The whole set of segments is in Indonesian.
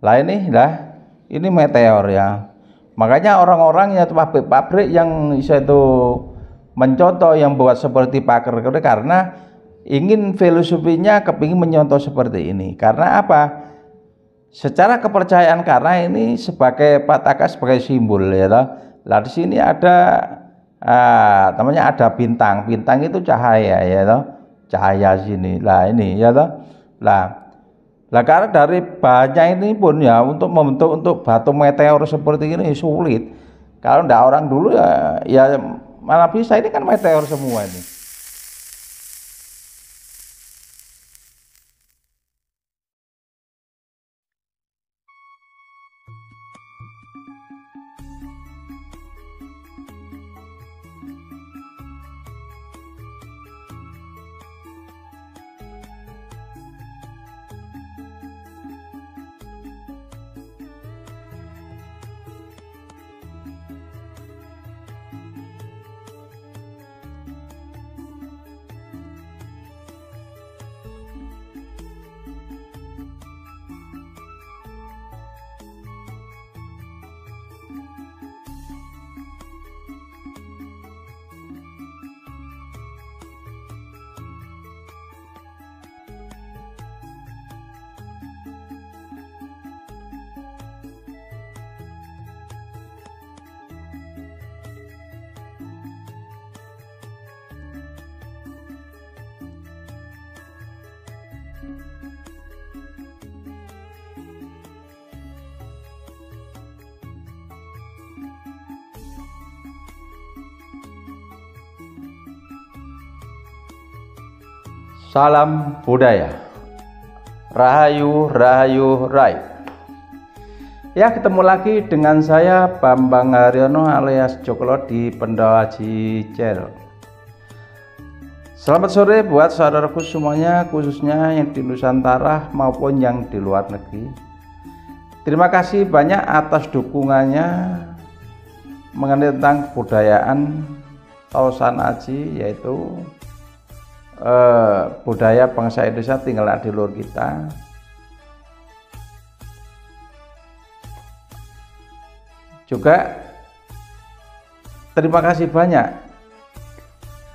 Ini meteor ya. Makanya orang-orang ya pabrik-pabrik yang bisa itu mencontoh yang buat seperti paker karena ingin filosofinya kepingin menyontoh seperti ini. Karena apa? Secara kepercayaan karena ini sebagai pataka sebagai simbol ya toh. Lah di sini ada namanya ada bintang. Bintang itu cahaya ya toh. Cahaya sini. Lah ini ya toh. Lah karena dari bahannya ini pun ya untuk membentuk untuk batu meteor seperti ini sulit. Kalau ndak orang dulu ya mana bisa, ini kan meteor semua ini. Salam budaya. Rahayu Rahayu Rai. Ya, ketemu lagi dengan saya Bambang Haryono alias Joklo di Pendawaji Channel. Selamat sore buat saudaraku semuanya, khususnya yang di Nusantara maupun yang di luar negeri. Terima kasih banyak atas dukungannya mengenai tentang kebudayaan Tosan Aji, yaitu budaya bangsa Indonesia tinggal di luar kita. Juga terima kasih banyak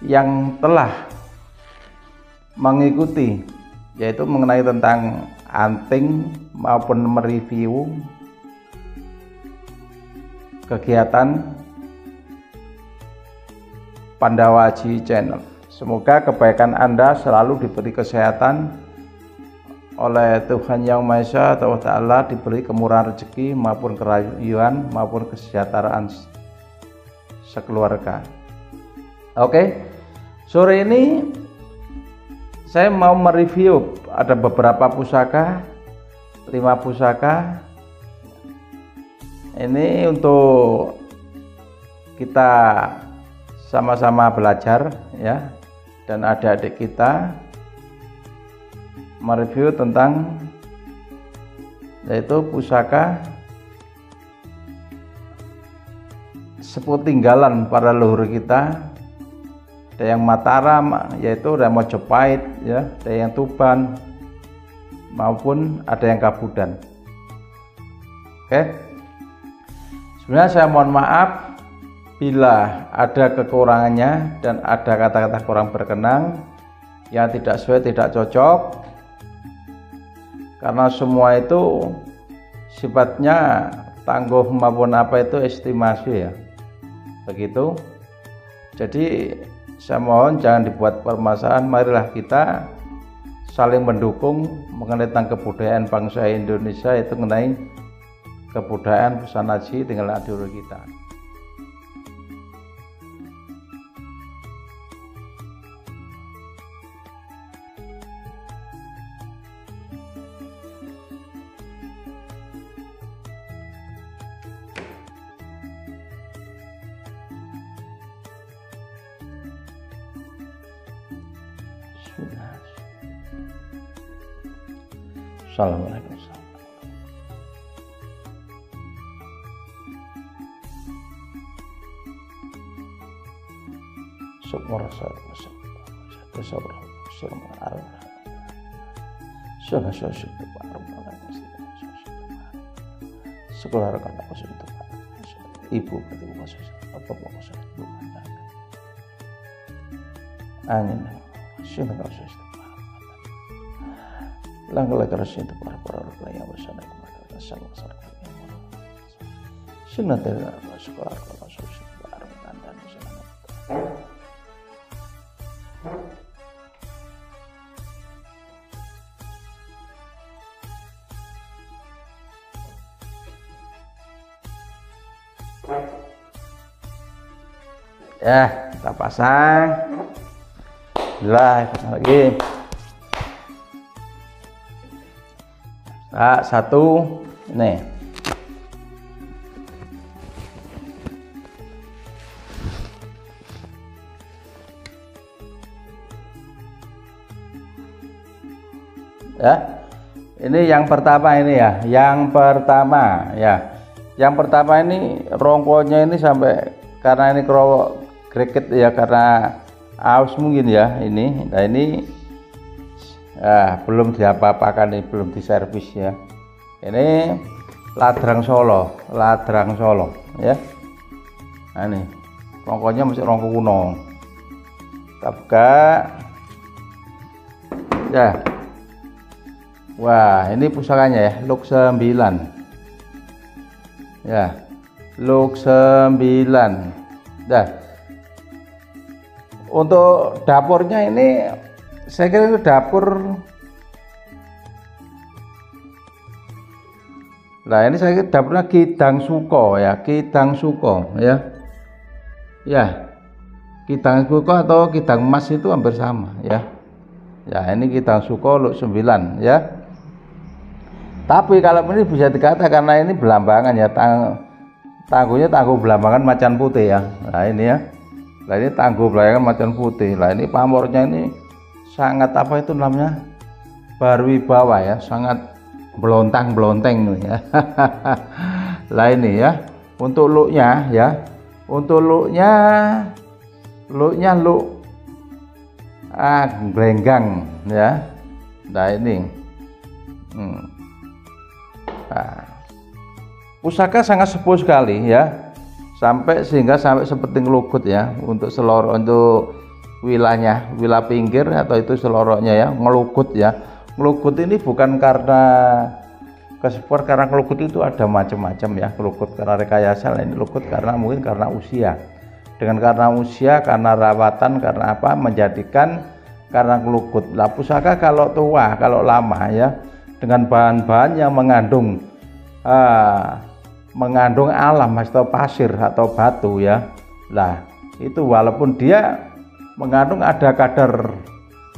yang telah mengikuti, yaitu mengenai tentang anting maupun mereview kegiatan Pendawaji Channel. Semoga kebaikan Anda selalu diberi kesehatan oleh Tuhan Yang Maha Esa atau Ta'ala, diberi kemurahan rezeki maupun kerayuan maupun kesejahteraan sekeluarga. Oke, sore ini saya mau mereview ada beberapa pusaka, 5 pusaka. Ini untuk kita sama-sama belajar ya, dan adik-adik kita mereview tentang yaitu pusaka sepeninggalan para leluhur kita. Ada yang Mataram, yaitu ada Mojopahit ya, ada yang Tuban maupun ada yang Kabudan. Oke, sebenarnya saya mohon maaf bila ada kekurangannya dan ada kata-kata kurang berkenan yang tidak sesuai, tidak cocok, karena semua itu sifatnya tangguh maupun apa itu estimasi ya, begitu. Jadi saya mohon jangan dibuat permasalahan. Marilah kita saling mendukung mengenai tentang kebudayaan bangsa Indonesia, itu mengenai kebudayaan busana Aji tinggal di luar kita. Assalamualaikum. sekolah rekan kosong itu ibu berarti kosong apa kosong angin sing kosong itu langkah kerasnya itu para yang bersama kepada sama sing nanti sekolah rekan kosong bareng dan misalnya ya kita pasang lagi satu nih ya ini yang pertama ini ya yang pertama ini rongkonya ini sampai karena ini kreket ya karena aus mungkin ya ini. Nah ini belum diapa-apakan nih, belum diservis ya. Ini ladrang Solo ya. Nah ini rongkonya masih rongko kuno. Kita buka ya. Wah ini pusakanya ya Luk 9 ya Luk 9 dah. Untuk dapurnya ini saya kira itu dapur. Nah ini saya kira dapurnya Kidang Suko ya Kidang Suko ya Kidang Suko atau Kidang Mas itu hampir sama ya ini Kidang Suko Luk 9 ya. Tapi kalau ini bisa dikata karena ini belambangan ya tangguhnya tangguh belambangan macan putih ya. Nah ini ya. Nah ini tangguh belambangan macan putih. Nah ini pamornya ini sangat apa itu namanya berwibawa ya, sangat belontang-belonteng ya. Lah ini ya. Untuk luknya ya. Untuk luknya gelenggang ya. Nah ini. Nah, pusaka sangat sepuh sekali ya, sehingga sampai seperti ngelugut ya untuk selorok untuk wilayah pinggir atau itu seloroknya ya ngelugut ya. Ngelugut ini bukan karena kesepuhan, karena ngelugut itu ada macam-macam ya. Ngelugut karena rekayasa, ini ngelugut karena mungkin karena usia. Karena usia, karena rawatan, karena apa menjadikan karena ngelugut. Lah pusaka kalau tua, kalau lama ya dengan bahan-bahan yang mengandung alam atau pasir atau batu ya. Lah itu walaupun dia mengandung ada kadar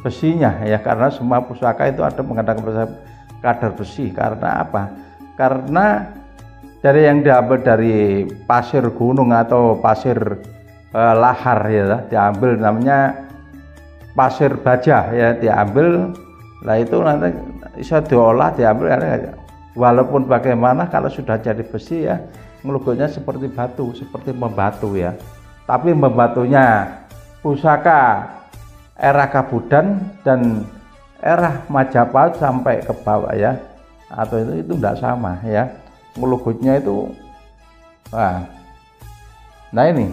besinya ya, karena semua pusaka itu ada mengandung kadar besi. Karena apa? Karena dari yang diambil dari pasir gunung atau pasir lahar ya, diambil namanya pasir baja ya, diambil. Lah itu nanti bisa diolah, diambil walaupun bagaimana kalau sudah jadi besi ya ngelugutnya seperti batu, seperti membatu ya. Tapi membatunya pusaka era Kabudan dan era Majapahit sampai ke bawah ya, atau itu tidak sama ya ngelugutnya itu. Nah ini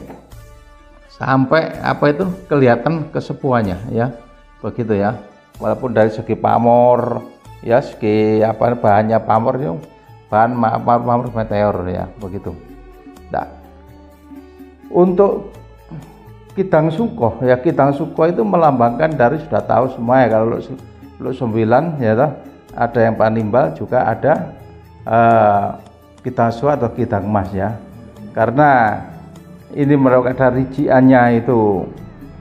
sampai apa itu kelihatan kesepuhannya ya, begitu ya. Walaupun dari segi pamor ya, segi apa bahannya pamor ya, bahan pamor meteor ya, begitu. Nah, untuk Kidang Suko ya, Kidang Suko itu melambangkan dari sudah tahu semua ya, kalau Luk 9 ya toh, ada yang Panimbal, juga ada Kidang Suko atau Kidang Mas ya. Karena ini merupakan rijiannya itu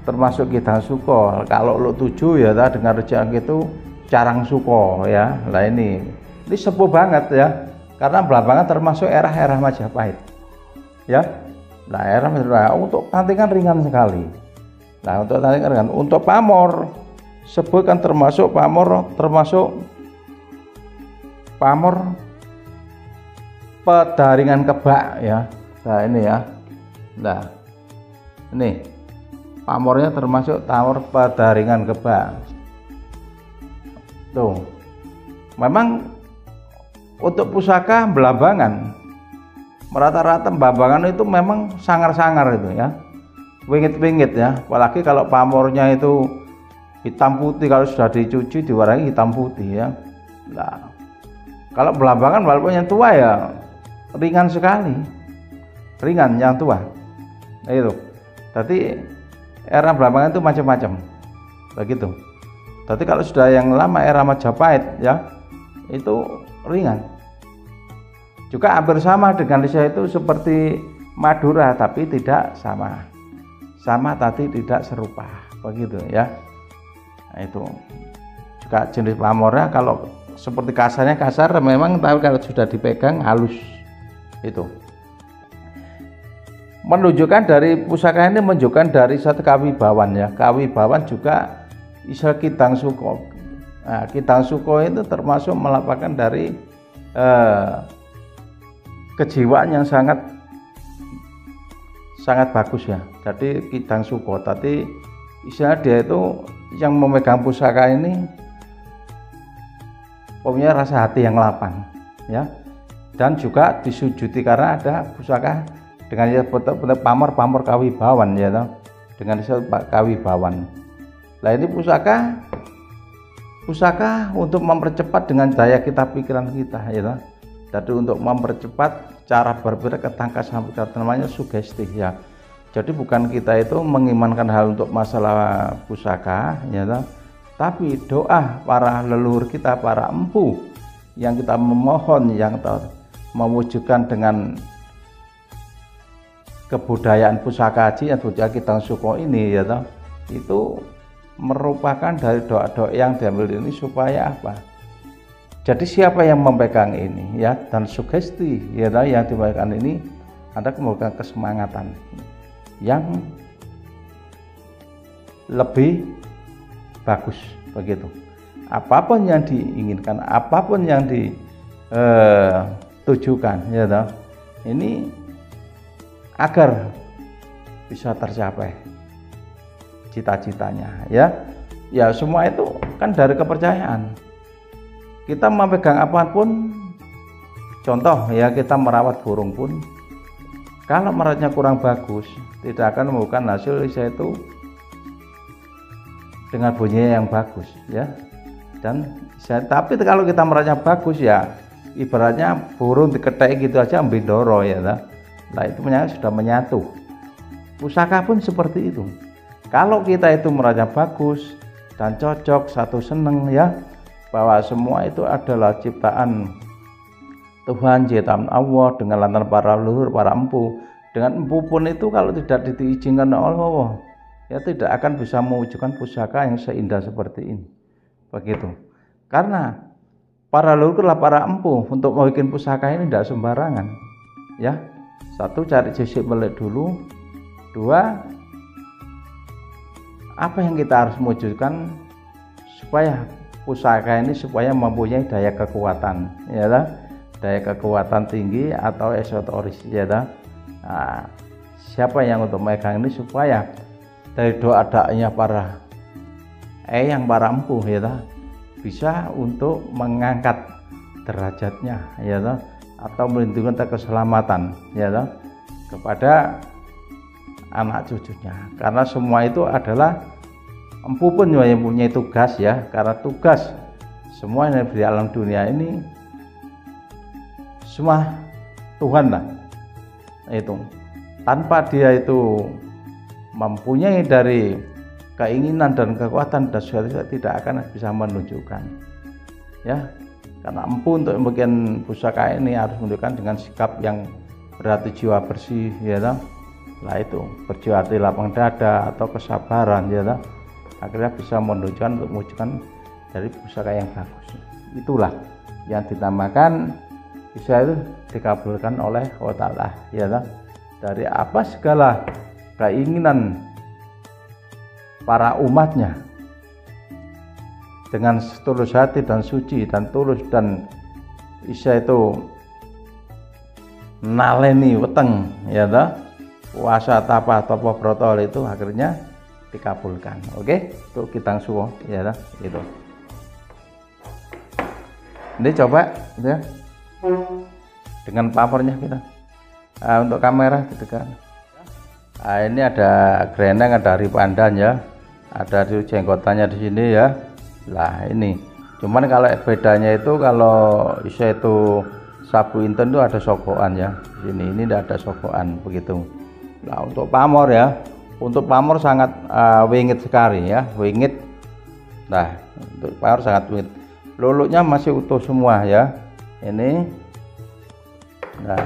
termasuk Kidang Suko. Kalau Luk 7 ya toh, dengan rijian itu Carang Suko ya. Lah ini sepuh banget ya, karena belambangan termasuk era Majapahit ya. Nah era Majapahit untuk tantingan ringan sekali. Nah untuk tantingan ringan, untuk pamor sepuh kan termasuk pamor pedaringan kebak ya. Nah ini ya. Nah ini pamornya termasuk pamor pedaringan kebak. Tuh, memang untuk pusaka belambangan rata-rata Bambangan itu memang sangar-sangar itu ya, wingit-wingit ya, apalagi kalau pamornya itu hitam putih, kalau sudah dicuci diwarnai hitam putih ya. Nah, kalau Belambangan walaupun yang tua ya ringan sekali, ringan yang tua. Nah, itu. Tadi era Belambangan itu macam-macam, begitu. Tapi kalau sudah yang lama era Majapahit ya, itu ringan. Juga hampir sama dengan Indonesia itu seperti Madura, tapi tidak sama. Sama tapi tidak serupa, begitu ya. Nah, itu juga jenis pamornya kalau seperti kasarnya kasar memang, tapi kalau sudah dipegang halus. Itu menunjukkan dari pusaka ini, menunjukkan dari satu kawibawan ya. Kawibawan juga istilah Kitang Suko. Nah, Kitang Suko itu termasuk melaporkan dari kejiwaan yang sangat bagus ya. Jadi Kitang Suko tadi istilah dia itu yang memegang pusaka ini punya rasa hati yang lapang ya, dan juga disujudi karena ada pusaka dengan bentuk pamor kawibawan ya toh, dengan disebut kawibawan. Nah ini pusaka untuk mempercepat dengan daya kita, pikiran kita ya toh. Jadi untuk mempercepat cara berpikir, ketangkasan namanya sugesti ya. Jadi bukan kita itu mengimankan hal untuk masalah pusaka ya toh, tapi doa para leluhur kita, para empu yang kita memohon, yang mewujudkan dengan kebudayaan pusaka haji yang budaya Kitang Suko ini ya toh, itu merupakan dari doa-doa yang diambil ini supaya apa? Jadi siapa yang memegang ini ya, dan sugesti ya toh, yang dipegang ini ada kemudian kesemangatan yang lebih bagus begitu. Apapun yang diinginkan, apapun yang ditujukan ya toh, ini agar bisa tercapai cita-citanya ya. Ya semua itu kan dari kepercayaan. Kita memegang apapun, contoh ya, kita merawat burung pun kalau merawatnya kurang bagus tidak akan membuahkan hasil yaitu dengan bunyinya yang bagus ya. Dan tapi kalau kita merawatnya bagus ya, ibaratnya burung diketek gitu aja ambindoro ya. Nah itu sudah menyatu. Pusaka pun seperti itu. Kalau kita itu merawatnya bagus dan cocok, satu seneng ya, bahwa semua itu adalah ciptaan Tuhan, ciptaan Allah dengan lantaran para leluhur, para empu. Dengan empu pun itu kalau tidak diizinkan oleh Allah ya tidak akan bisa mewujudkan pusaka yang seindah seperti ini. Begitu. Karena para leluhur adalah para empu, untuk membuat pusaka ini tidak sembarangan. Ya. Satu, cari sisik melek dulu. Dua, apa yang kita harus mewujudkan supaya pusaka ini supaya mempunyai daya kekuatan ya lah, daya kekuatan tinggi atau esoteris ya lah. Nah, siapa yang untuk megang ini supaya dari doa-doanya para para empu ya lah, bisa untuk mengangkat derajatnya ya lah, atau melindungi keselamatan ya lah kepada anak cucunya. Karena semua itu adalah empu pun yang punya tugas ya, karena tugas semua yang di alam dunia ini semua Tuhan lah itu. Tanpa dia itu mempunyai dari keinginan dan kekuatan dan sesuatu tidak akan bisa menunjukkan ya. Karena empu untuk membuat pusaka ini harus menunjukkan dengan sikap yang berarti jiwa bersih ya toh. Lah itu berjiwa hati lapang dada atau kesabaran ya toh, akhirnya bisa menunjukkan untuk mewujudkan dari pusaka yang bagus. Itulah yang dinamakan bisa itu dikabulkan oleh Allah Ta'ala ya toh. Dari apa segala keinginan para umatnya dengan tulus hati dan suci dan tulus dan bisa itu naleni weteng ya toh, puasa tapa topo brotol itu akhirnya dikabulkan. Oke, itu Kitang Suko ya toh, gitu. Ini coba ya dengan pamornya kita. Untuk kamera gitu kan. Ini ada greneng, ada hari pandan ya, ada jenggotannya di sini ya. Lah ini cuman kalau bedanya itu kalau itu sabu inten itu ada sokokan ya, ini tidak ada sokokan begitu. Nah untuk pamor ya, untuk pamor sangat wingit sekali ya, wingit. Nah untuk pamor sangat wingit, luluknya masih utuh semua ya ini. Nah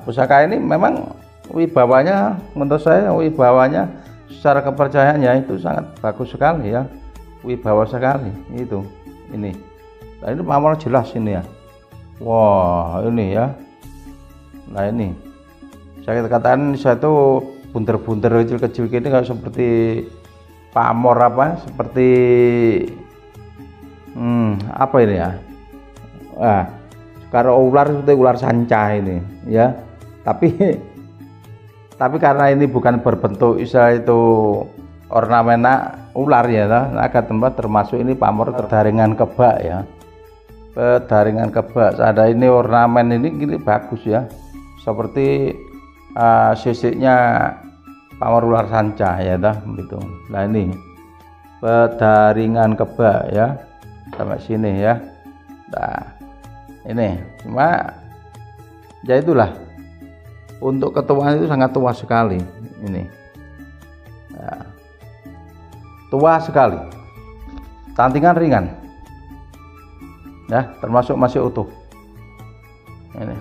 pusaka ini memang wibawanya, menurut saya wibawanya secara kepercayaannya itu sangat bagus sekali ya, wibawa sekali itu ini. Nah ini pamor jelas ini ya. Wah ini ya. Nah ini saya katakan satu bunter-bunter kecil-kecil gini kalau seperti pamor apa, seperti apa ini ya. Kalau ular seperti ular sanca ini ya. Tapi karena ini bukan berbentuk istilah itu ornamena ular ya, agak tempat termasuk ini pamor kedaringan kebak ya. Kedaringan kebak, ada ini ornamen ini bagus ya, seperti sisiknya pamor ular sanca ya begitu. Nah ini pedaringan kebak ya, sampai sini ya. Nah ini cuma ya itulah, untuk ketuaan itu sangat tua sekali ini. Nah, tua sekali, tantingan ringan ya, termasuk masih utuh ini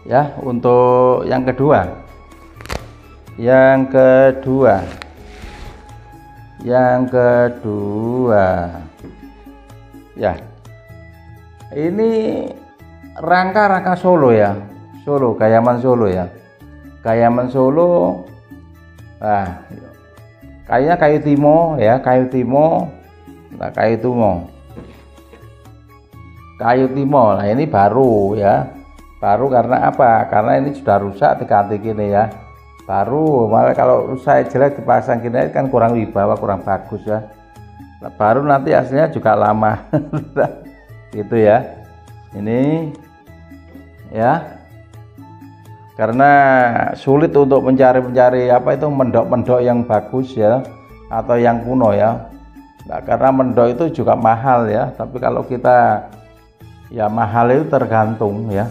ya. Untuk yang kedua ya, ini rangka Solo ya, Solo, Gayaman Solo ya, Gayaman Solo. Nah kayunya kayu timo ya, kayu timo. Nah kayu timo. Nah ini baru ya, baru karena apa? Karena ini sudah rusak diganti gini ya, baru. Malah kalau rusak jelek dipasang gini kan kurang wibawa, kurang bagus ya. Nah, baru nanti aslinya juga lama gitu ya ini ya, karena sulit untuk mencari apa itu mendok yang bagus ya, atau yang kuno ya. Nah, karena mendok itu juga mahal ya, tapi kalau kita ya mahal itu tergantung ya.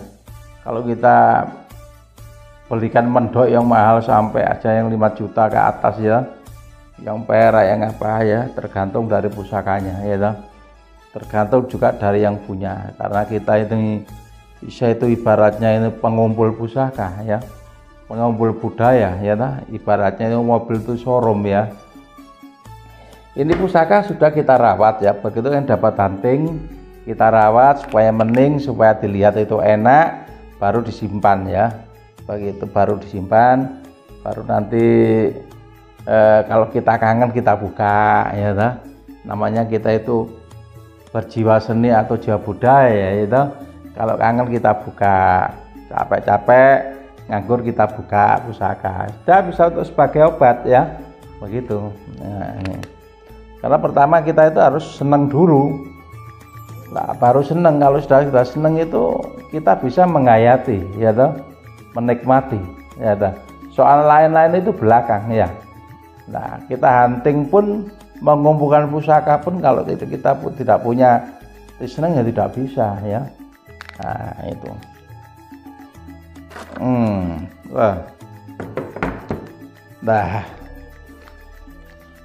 Kalau kita belikan mendok yang mahal sampai aja yang 5 juta ke atas ya, yang perak yang apa ya, tergantung dari pusakanya ya, tergantung juga dari yang punya. Karena kita itu ibaratnya ini pengumpul pusaka ya, pengumpul budaya ya, ibaratnya itu mobil itu showroom ya. Ini pusaka sudah kita rawat ya, begitu kan dapat hunting, kita rawat supaya mening, supaya dilihat itu enak, baru disimpan ya. Begitu baru disimpan, baru nanti kalau kita kangen kita buka ya, namanya kita itu berjiwa seni atau jiwa budaya ya. Kalau kangen kita buka, capek-capek nganggur kita buka pusaka, sudah bisa untuk sebagai obat ya begitu. Nah, ini. Karena pertama kita itu harus senang dulu, nah, baru senang. Kalau sudah senang itu kita bisa menghayati ya, menikmati ya. Soal lain-lain itu belakang ya. Nah kita hunting pun, mengumpulkan pusaka pun, kalau kita pun tidak punya senang ya tidak bisa ya. Nah itu wah. Nah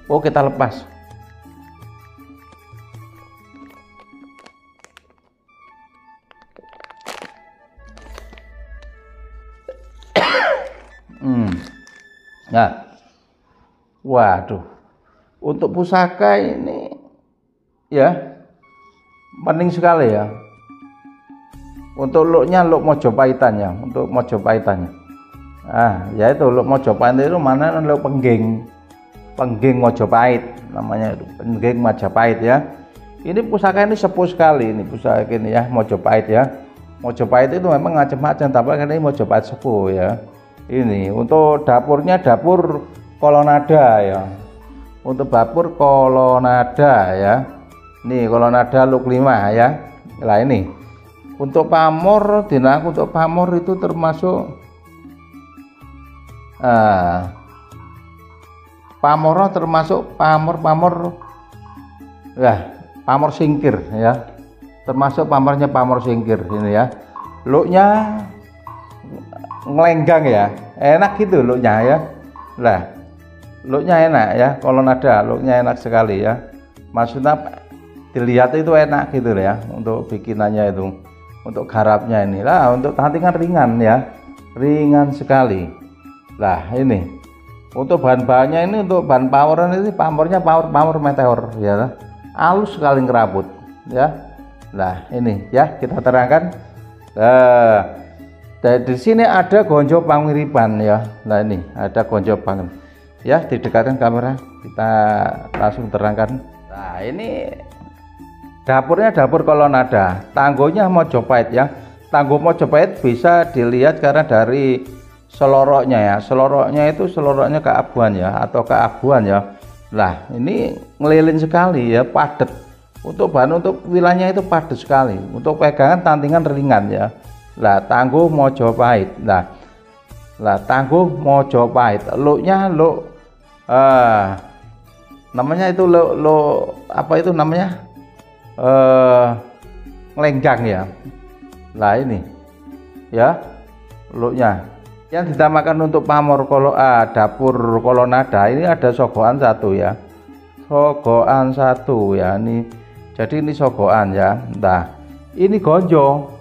kita lepas. Nah waduh, untuk pusaka ini ya penting sekali ya. Untuk looknya, look Mojopahitannya, untuk Mojopahitannya. Ya itu look Mojopahit itu mana, look pengging Mojopahit namanya itu, pengging Majapahit ya. Ini pusaka ini sepuh sekali, ini pusaka ini ya, Mojopahit ya. Mojopahit itu memang macam-macam, tapi ini Mojopahit sepuh ya. Ini untuk dapurnya, dapur kolonada ya. Untuk dapur kolonada ya. Nih kolonada look 5 ya. Lah ini Untuk pamor, dinaku untuk pamor itu termasuk pamor termasuk pamor ya, pamor singkir ya, termasuk pamornya pamor singkir ini ya. Looknya ngelenggang ya, enak gitu looknya ya. Lah looknya enak ya, kalau nada looknya enak sekali ya, maksudnya dilihat itu enak gitu ya, untuk bikinannya itu, untuk garapnya ini lah, untuk tantingan ringan ya, ringan sekali. Lah ini untuk bahan-bahannya ini, untuk bahan poweran ini pamornya power meteor ya, halus sekali ngerabut ya. Lah ini ya kita terangkan. Di sini ada gonjo panguripan ya. Nah ini ada gonjo pang ya, didekatkan kamera, kita langsung terangkan. Nah ini dapurnya dapur kolonada, tangguhnya Mojopahit ya. Tangguh Mojopahit bisa dilihat karena dari seloroknya ya, seloroknya itu seloroknya keabuan ya, atau keabuan ya. Lah ini ngelilin sekali ya, padat. Untuk bahan, untuk wilayahnya itu padat sekali, untuk pegangan tantingan ringan ya. Lah tangguh Mojopahit. Lah tangguh Mojopahit, looknya look namanya itu look apa itu namanya, ngelenggang ya. Lah ini ya looknya. Yang ditamakan untuk pamor dapur kolonada ini ada sogokan satu ya, sogokan satu ya, ini jadi ini sogokan ya. Nah ini gonjo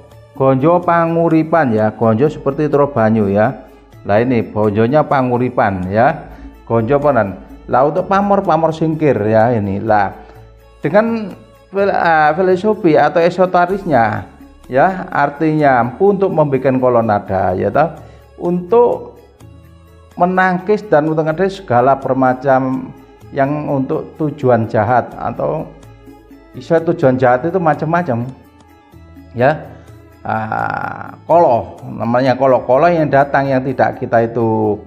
panguripan ya, gonjo seperti Trobanyu ya. Lah ini gonjonya panguripan ya, gonjo penan. Lah untuk pamor singkir ya ini. Lah dengan filosofi atau esoterisnya ya, artinya untuk membuat kolonada ya toh, untuk menangkis dan mengenai segala bermacam yang untuk tujuan jahat, atau bisa tujuan jahat itu macam-macam ya. Kolo namanya, kolo yang datang yang tidak kita itu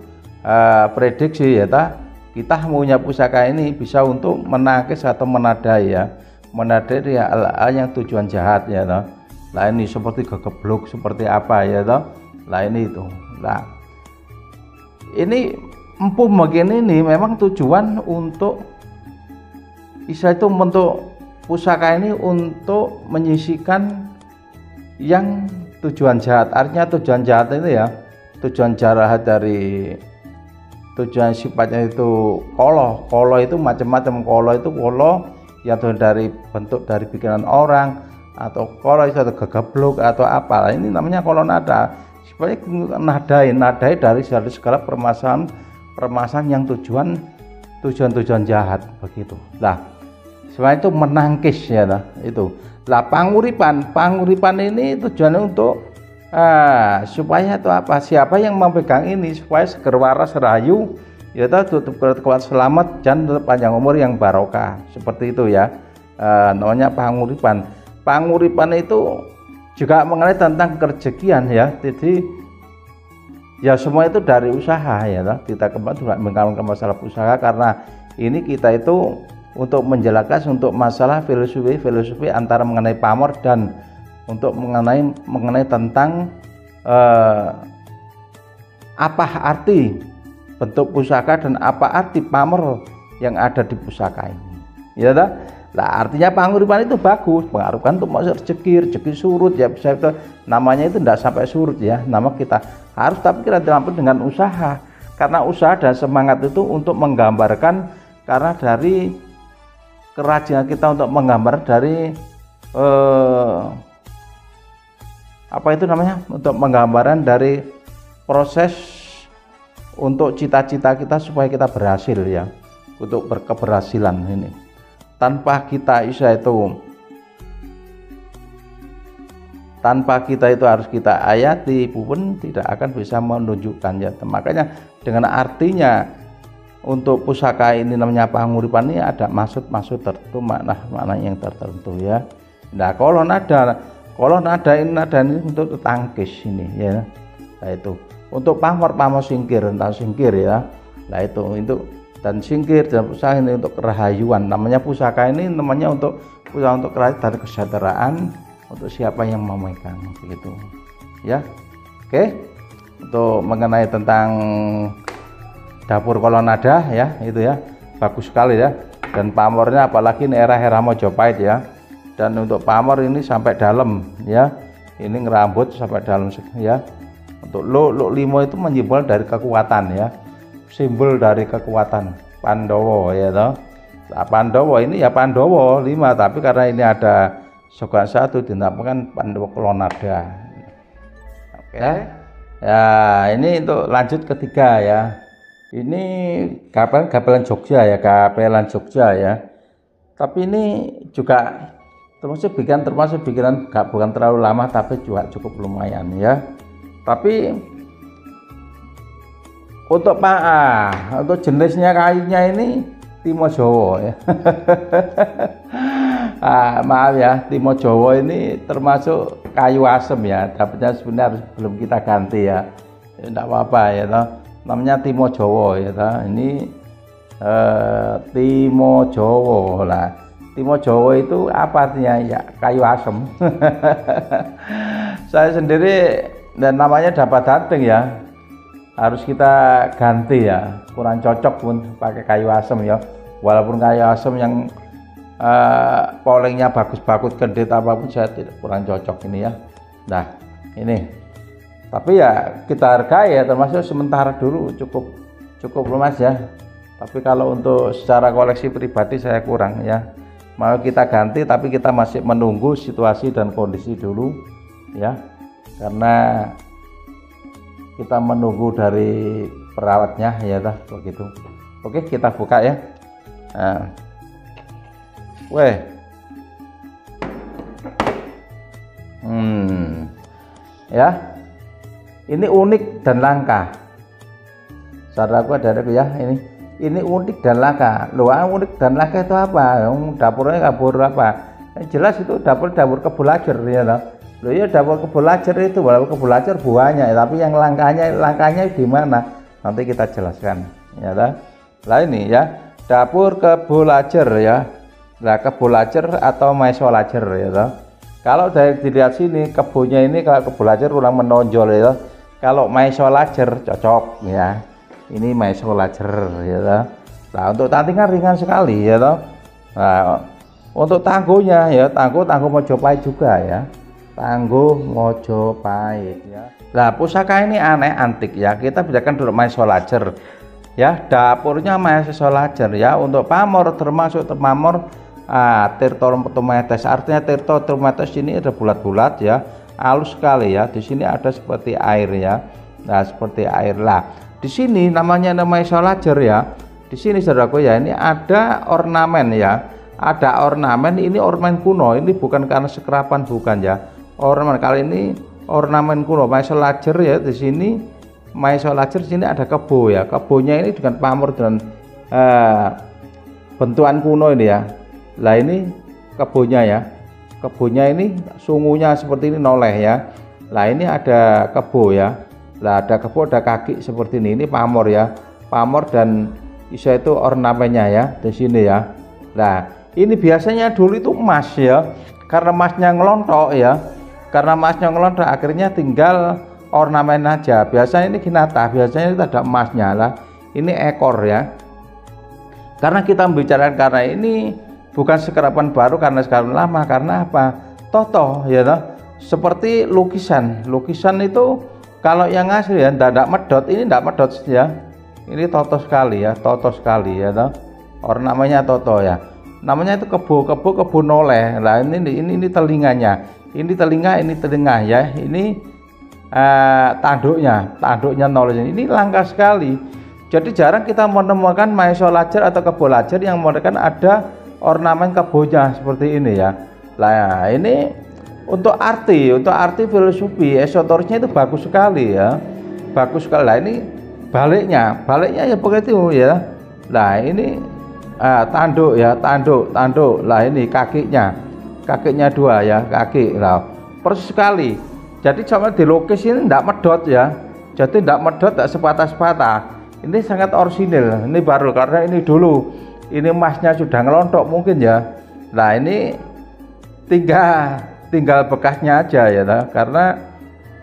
prediksi ya ta. Kita punya pusaka ini bisa untuk menangkis atau menadai ya, menadai hal-hal yang tujuan jahat ya toh. Lah ini seperti gegeblok seperti apa ya toh. Lah ini itu. Nah ini empuh begini ini memang tujuan untuk bisa itu, untuk pusaka ini untuk menyisikan yang tujuan jahat. Artinya tujuan jahat itu ya, tujuan jahat dari tujuan sifatnya itu kolo itu macam-macam. Kolo itu yang dari bentuk dari bikinan orang, atau kolo itu atau gegeblok atau apa. Ini namanya kolonada, supaya nadai dari segala permasalahan yang tujuan jahat begitu. Lah selain itu menangkis ya nah, itu. Lah panguripan ini tujuannya untuk supaya itu apa, siapa yang memegang ini supaya seger waras rahayu ya tutup kuat selamat dan panjang umur yang barokah, seperti itu ya. Namanya panguripan itu juga mengenai tentang kerejekian ya. Jadi ya semua itu dari usaha ya toh. Kita kembali ke masalah usaha, karena ini kita itu untuk menjelaskan untuk masalah filosofi antara mengenai pamor dan untuk mengenai tentang apa arti bentuk pusaka dan apa arti pamor yang ada di pusaka ini ya toh. Lah artinya panguripan itu bagus, mengharapkan untuk rezeki surut ya, bisa itu namanya itu tidak sampai surut ya, nama kita harus, tapi kita dilampir dengan usaha, karena usaha dan semangat itu untuk menggambarkan, karena dari kerajinan kita untuk menggambar dari apa itu namanya, untuk menggambaran dari proses untuk cita-cita kita supaya kita berhasil ya, untuk berkeberhasilan ini. Tanpa kita itu harus kita ayati pun tidak akan bisa menunjukkan ya. Makanya dengan artinya untuk pusaka ini namanya panguripan ini ada maksud tertentu, makna yang tertentu ya. Nah kalau nada ini untuk tangkis ini ya. Nah itu untuk pamor singkir, tentang singkir ya. Nah itu dan singkir dan pusaka ini untuk kerahayuan. Namanya pusaka ini namanya untuk kerahayuan dan kesejahteraan, untuk siapa yang mau megang begitu ya. Oke, untuk mengenai tentang dapur kolonnada ya, itu ya bagus sekali ya, dan pamornya apalagi ini era Mojopahit ya. Dan untuk pamor ini sampai dalam ya, ini ngerambut sampai dalam ya. Untuk Luk Limo itu menyimbol dari kekuatan ya, simbol dari kekuatan Pandowo ya toh. Nah, Pandowo ini ya Pandowo 5, tapi karena ini ada Sogan 1 dinamakan Pandowo kolonnada. Oke. Ya, ini untuk lanjut ketiga ya. Ini gamelan Jogja ya, gamelan Jogja ya. Tapi ini juga termasuk bikinan bukan terlalu lama, tapi juga cukup lumayan ya. Tapi untuk jenisnya kayunya ini Timo Jowo ya. Maaf ya, Timo Jowo ini termasuk kayu asem ya, dapatnya sebenarnya belum kita ganti ya. Tidak apa-apa ya toh. Namanya Timo Jowo ya toh. Ini Timo Jowo lah. Timo Jowo itu apa artinya? Ya kayu asem. Saya sendiri dan namanya dapat datang ya, harus kita ganti ya, kurang cocok pun pakai kayu asem ya, walaupun kayu asem yang polengnya bagus-bagus kedit apapun saya tidak, kurang cocok ini ya. Nah ini, tapi ya kita hargai ya, termasuk sementara dulu cukup lumas ya. Tapi kalau untuk secara koleksi pribadi saya kurang ya. Mau kita ganti, tapi kita masih menunggu situasi dan kondisi dulu ya, karena kita menunggu dari perawatnya ya dah begitu. Oke, kita buka ya. Nah. Ya, ini unik dan langka, saudaraku adaraku ya. Ini unik dan langka. Loh, unik dan langka itu apa? Dapurnya dapur apa? Yang jelas itu dapur kebulajer ya toh. Loh ya, dapur kebulajer itu walaupun kebulajer buahnya, tapi yang langkanya di mana? Nanti kita jelaskan ya toh. Lah ini ya, dapur kebulajer ya. Nah, kebulajer atau maisolajer ya toh. Kalau dari dilihat sini kebunnya ini, kalau kebulajer kurang menonjol ya toh. Kalau maisolajer cocok ya. Ini maisolajer ya toh. Nah, untuk tantingan ringan sekali ya toh. Nah, untuk tangguhnya ya, tangguh Mojopahit juga ya. Tangguh Mojopahit ya. Nah, pusaka ini aneh antik ya. Kita bedakan dulu maisolajer ya. Dapurnya maisolajer ya. Untuk pamor termasuk pamor Tirto Tumetes. Artinya Tirto Tumetes ini ada bulat-bulat ya. Halus sekali ya. Di sini ada seperti air ya. Nah, seperti air lah. Di sini namanya maisolajer ya. Di sini saudaraku ya, ini ada ornamen ya. Ada ornamen, ini ornamen kuno. Ini bukan karena sekerapan, bukan ya. Ornamen kali ini ornamen kuno maisolajer ya. Di sini maisolajer, di sini ada kebo ya. Kebonya ini dengan pamor dengan bentukan kuno ini ya. Lah ini kebonya ya. Kebonya ini sungunya seperti ini noleh ya. Lah ini ada kebo ya. Lah ada kebo, ada kaki seperti ini pamor ya, pamor dan isa itu ornamennya ya di sini ya. Nah ini biasanya dulu itu emas ya, karena emasnya ngelontok ya, karena emasnya ngelontok akhirnya tinggal ornamen aja. Biasanya ini kinata, biasanya itu ada emasnya lah. Ini ekor ya, karena kita membicarakan karena ini bukan sekerapan baru karena sekerapan lama, karena apa? Totoh ya toh. Seperti lukisan itu kalau yang asli ya tidak medot, ini tidak medot ya. Ini toto sekali ya, toh. Ornamennya toto ya. Namanya itu kebo noleh. Lah ini telinganya. Ini telinga ya. Ini tanduknya noleh. Ini langka sekali. Jadi jarang kita menemukan maisolajer atau kebolajer yang menemukan ada ornamen kebonya seperti ini ya. Lah ini untuk arti filosofi esoterisnya itu bagus sekali ya, bagus sekali. Lah ini baliknya ya begitu ya. Nah ini tanduk ya, tanduk. Lah ini kakinya 2 ya, kaki lah persis sekali. Jadi sama dilukis ini tidak medot ya, jadi tidak medot, tidak sepatah-sepatah. Ini sangat orisinil, ini baru karena ini dulu ini emasnya sudah ngelontok mungkin ya. Nah ini tinggal bekasnya aja ya toh. Karena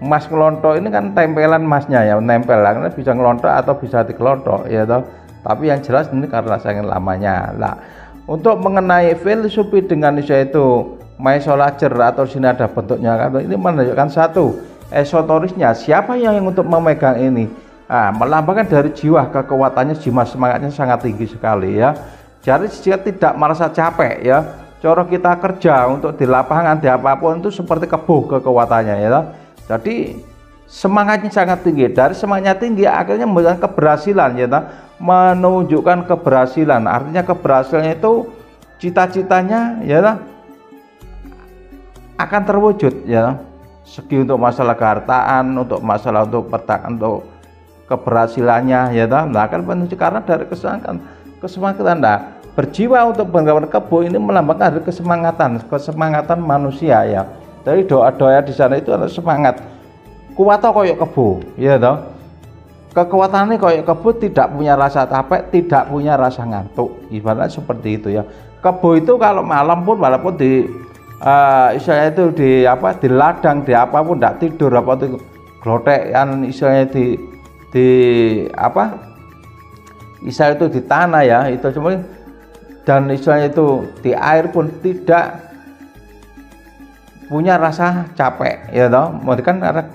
emas kelontok ini kan tempelan emasnya ya, nempel karena bisa ngelontok atau bisa dikelontok ya toh. Tapi yang jelas ini karena saking lamanya lah. Untuk mengenai filosofi dengan itu maisolager atau sini ada bentuknya kan, ini menunjukkan satu esoterisnya siapa yang untuk memegang ini. Melambangkan dari jiwa, kekuatannya, jiwa semangatnya sangat tinggi sekali ya. Jadi dia tidak merasa capek ya. Cara kita kerja untuk di lapangan di apapun itu seperti kebo kekuatannya ya. Jadi semangatnya sangat tinggi. Dari semangatnya tinggi akhirnya memberikan keberhasilan ya, menunjukkan keberhasilan. Artinya keberhasilan itu cita-citanya ya akan terwujud ya. Segi untuk masalah kehartaan, untuk masalah untuk pertahanan, untuk keberhasilannya ya toh. Nah kan menunjuk karena dari kesemangatan berjiwa untuk menggawan kebo ini melambangkan dari kesemangatan manusia ya. Dari doa-doa di sana itu ada semangat kuat koyok kebo ya toh. Kekuatannya koyok kebo, tidak punya rasa capek, tidak punya rasa ngantuk, ibaratnya seperti itu ya. Kebo itu kalau malam pun walaupun di istilahnya itu di ladang, di apapun tidak tidur, apa itu glotekan istilahnya istilah itu di tanah ya, itu cuma, dan istilahnya itu di air pun tidak punya rasa capek ya toh, kan ada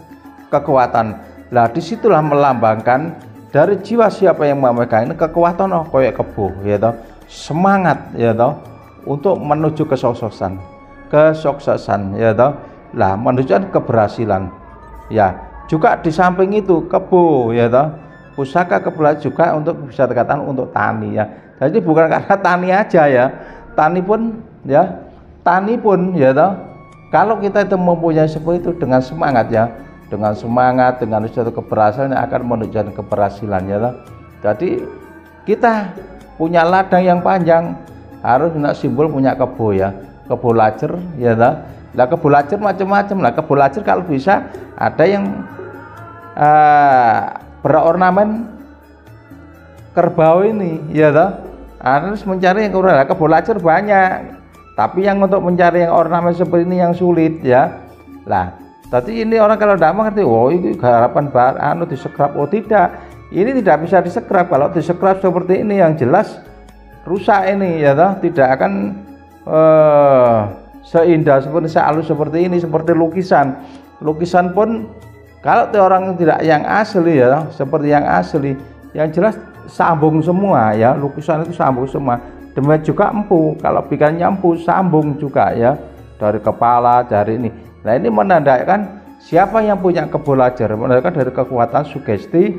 kekuatan. Lah disitulah melambangkan dari jiwa siapa yang memegang ini kekuatan koyok kebo ya toh, semangat ya toh untuk menuju kesuksesan ya toh. Lah menunjukkan keberhasilan ya. Juga di samping itu kebo ya toh, pusaka kebelah juga untuk bisa dikatakan untuk tani ya. Jadi bukan karena tani aja ya, tani pun ya toh. Kalau kita itu mempunyai seperti itu dengan semangat ya, dengan semangat, dengan suatu keberhasilan yang akan menunjukkan keberhasilan ya toh. Jadi kita punya ladang yang panjang harus punya simbol, punya kebo ya, kebo lajer ya toh. Lah kebo lajer macam-macam lah. Kebo lajer kalau bisa ada yang berornamen kerbau ini ya toh. Harus mencari yang kurang. Kebo lajer banyak, tapi yang untuk mencari yang ornamen seperti ini yang sulit ya. Lah tadi ini orang kalau tidak mengerti, oh ini harapan disekrap. Oh tidak, ini tidak bisa disekrap. Kalau disekrap seperti ini yang jelas rusak ini ya toh, tidak akan seindah seperti sehalus seperti ini. Seperti lukisan pun kalau orang tidak yang asli ya, seperti yang asli, yang jelas sambung semua ya, lukisan itu sambung semua. Demikian juga empu, kalau bikinnya empu sambung juga ya, dari kepala, dari ini. Nah ini menandakan siapa yang punya kebo lajer, menandakan dari kekuatan sugesti,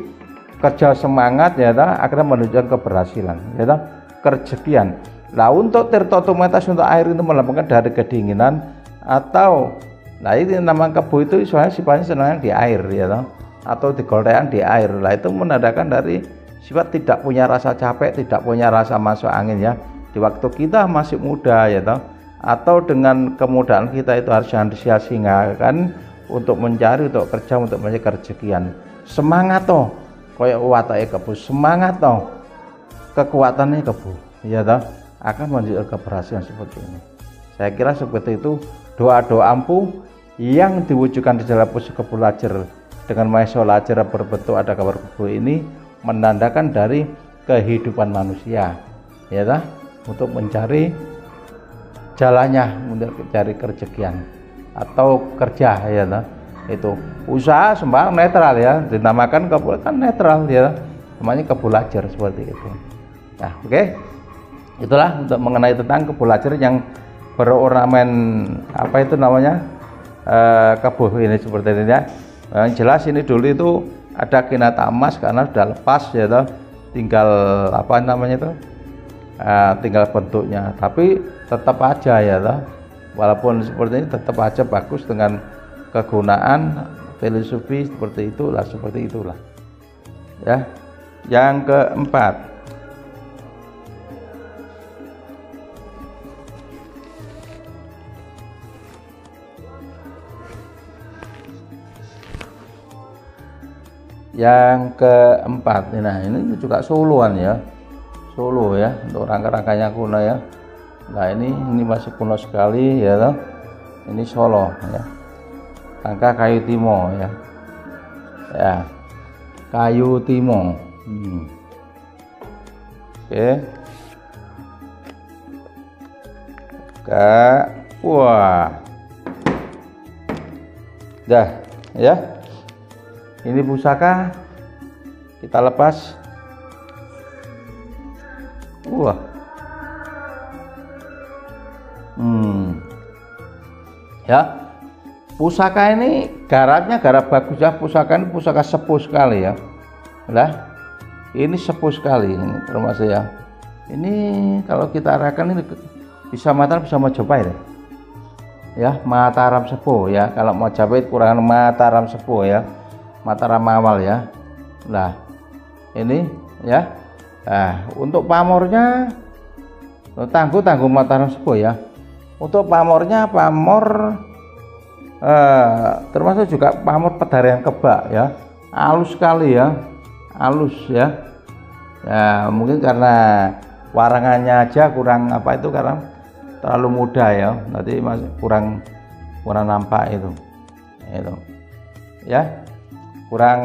kerja semangat ya, akhirnya menunjukkan keberhasilan ya, kerejekian. Nah untuk tertotometas untuk air itu melambangkan dari kedinginan atau ini nama kebo itu soalnya sifatnya senang di air ya, atau digoreng di air. Lah itu menandakan dari sifat tidak punya rasa capek, tidak punya rasa masuk angin ya. Di waktu kita masih muda ya toh, atau dengan kemudahan kita itu harus sia-siakan untuk mencari, untuk kerja, untuk mencari kerejekian. Semangat toh, koyok watake kebo, semangat toh, kekuatannya kebo ya toh, akan menunjukkan keberhasilan seperti ini. Saya kira seperti itu doa-doa ampuh yang diwujudkan di dalam pusaka kebo lajer dengan maisa lajer berbentuk ada gambar kebo ini menandakan dari kehidupan manusia ya toh, untuk mencari jalannya, untuk mencari kerejekian atau kerja ya toh. Itu usaha sembang netral ya, dinamakan kebo kan netral ya, namanya kebo lajer seperti itu. Nah oke, itulah untuk mengenai tentang kebo lajer yang berornamen apa itu namanya kebo ini seperti ini ya. Yang jelas ini dulu itu ada kinata emas karena sudah lepas ya toh, tinggal apa namanya itu tinggal bentuknya, tapi tetap aja ya toh, walaupun seperti ini tetap aja bagus dengan kegunaan filosofi seperti itulah ya. Yang keempat, nah ini juga soloan ya, Solo ya, untuk rangka-rangkanya kuno ya. Nah ini masih kuno sekali ya toh. Ini Solo ya. Langkah kayu timo ya. Ya. Kayu timo. Oke. Wah. Dah ya. Ini pusaka kita lepas. Wah. Ya. Pusaka ini garapnya garap bagus ya. Pusaka ini pusaka sepuh sekali ya. Lah. Ini sepuh sekali ini termasuk ya. Ini kalau kita arahkan ini bisa Mataram bisa Majapahit ya. Mataram sepuh ya. Kalau Majapahit kurang Mataram sepuh ya. Mataram awal ya. Nah, ini ya. Nah, untuk pamornya tangguh Mataram sepuh ya. Untuk pamornya termasuk juga pamor Pedarian Kebak ya. Halus sekali ya. Halus ya. Ya mungkin karena warangannya aja kurang apa itu, karena terlalu muda ya, nanti masih kurang nampak itu ya, kurang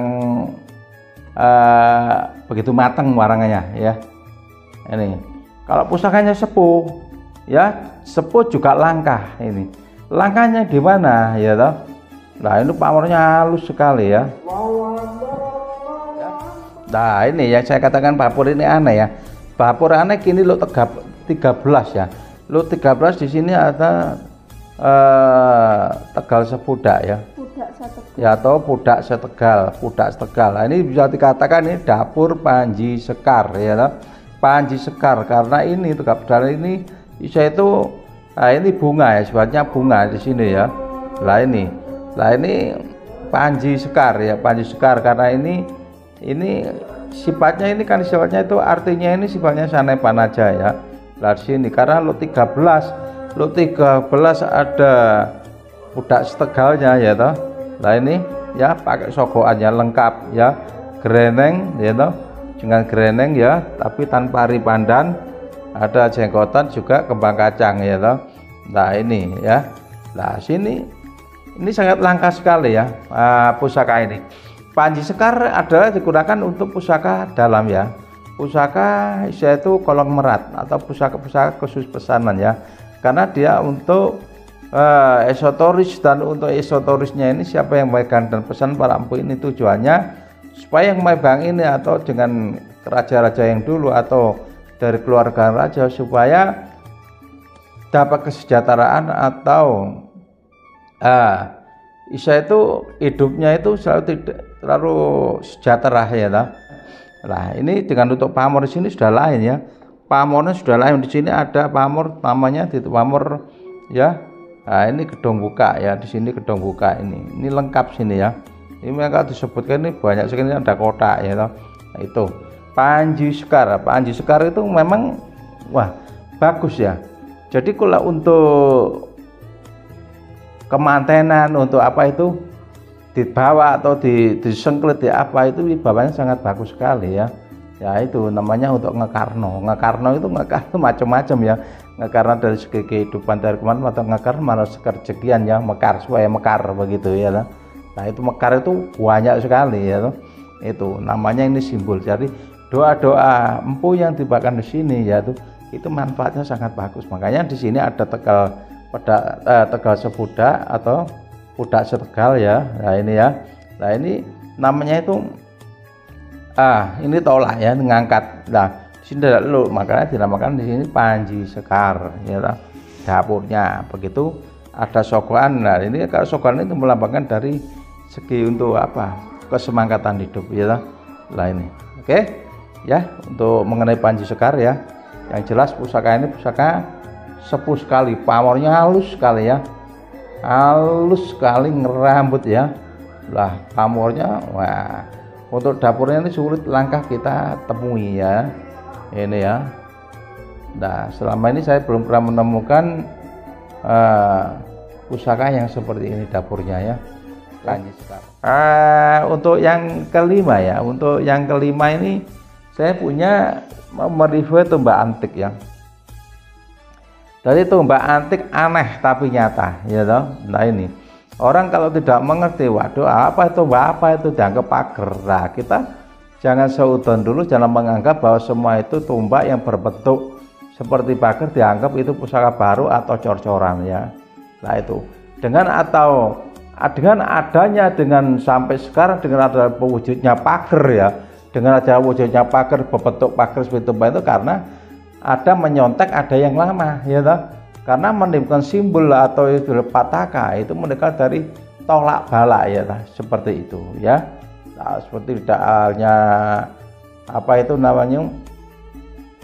begitu matang warangannya ya. Ini kalau pusakanya sepuh ya, sepuh juga langkah. Ini langkahnya di mana ya toh. Nah ini pamornya halus sekali ya. Nah ini yang saya katakan Bapur ini aneh ya. Bapur aneh kini lo 13 ya. Lo 13 di sini ada Tegal Sepudak ya. Ya atau Pudak Setegal. Nah, ini bisa dikatakan ini dapur Panji Sekar ya. Panji Sekar karena ini Tegal ini bisa itu, nah ini bunga ya, sebabnya bunga di sini ya. Lah ini Panji Sekar ya, Panji Sekar karena ini sifatnya ini kan sifatnya itu artinya ini sifatnya sanepan aja ya. Lah di sini karena lo 13 ada Pudak Setegalnya ya toh. Lah ini ya pakai sogoannya lengkap ya, greneng ya toh, dengan greneng ya, tapi tanpa ri pandan, ada jenggotan juga kembang kacang ya toh. Nah ini ya. Nah sini ini sangat langka sekali ya pusaka ini. Panji Sekar adalah digunakan untuk pusaka dalam ya, pusaka yaitu kolong merat atau pusaka khusus pesanan ya, karena dia untuk esoteris, dan untuk esoterisnya ini siapa yang memegang dan pesan para empu ini tujuannya supaya yang memegang ini atau dengan raja-raja yang dulu atau dari keluarga raja supaya dapat kesejahteraan atau Isa itu hidupnya itu terlalu sejahtera ya lah. Nah ini dengan untuk pamor di sini sudah lain ya, pamornya sudah lain. Di sini ada pamor namanya di pamor ya. Nah ini gedung buka ya, di sini gedung buka ini lengkap sini ya. Ini mereka disebutkan ini banyak sekali, ada kotak ya. Nah, itu Panji Sekar. Panji Sekar itu memang wah bagus ya. Jadi kalau untuk kemantenan, untuk apa itu dibawa atau disengklit di apa itu wibawanya sangat bagus sekali ya. Ya itu namanya untuk ngekarno itu macam-macam ya. Ngekarno dari segi kehidupan dari kemarin atau ngekarno malah sekerjekian ya, mekar supaya mekar begitu ya. Nah itu mekar itu banyak sekali ya. Itu namanya ini simbol. Jadi doa-doa empu yang dibawakan di sini ya itu manfaatnya sangat bagus. Makanya di sini ada Tegal Sepudak atau Pudak Setegal ya. Nah ini ya. Nah ini namanya itu ini tolak ya, ngangkat. Nah di sini ada lo, makanya dinamakan di sini Panji Sekar ya. Dapurnya begitu ada sogoan. Nah ini kalau sogoan itu melambangkan dari segi untuk apa, kesemangatan hidup ya. Nah ini oke ya, untuk mengenai Panji Sekar ya, yang jelas pusaka ini pusaka sepuh sekali, pamornya halus sekali ya, halus sekali, ngerambut ya. Lah pamornya wah, untuk dapurnya ini sulit langkah kita temui ya, ini ya. Nah selama ini saya belum pernah menemukan pusaka yang seperti ini dapurnya ya. Lanjut sekarang untuk yang kelima ya, untuk yang kelima ini saya punya mereview tombak antik ya. Jadi tombak antik aneh tapi nyata, ya toh. Nah ini orang kalau tidak mengerti, waduh apa itu tombak apa itu dianggap pager. Nah kita jangan seudon dulu, jangan menganggap bahwa semua itu tombak yang berbentuk seperti pager dianggap itu pusaka baru atau cor-coran ya. Nah itu dengan adanya dengan sampai sekarang dengan ada wujudnya pager ya, dengan ada wujudnya pager berbentuk pager seperti itu karena ada menyontek ada yang lama ya toh, karena menimbulkan simbol atau itu pataka itu mendekat dari tolak balak ya toh, seperti itu ya. Nah, seperti halnya apa itu namanya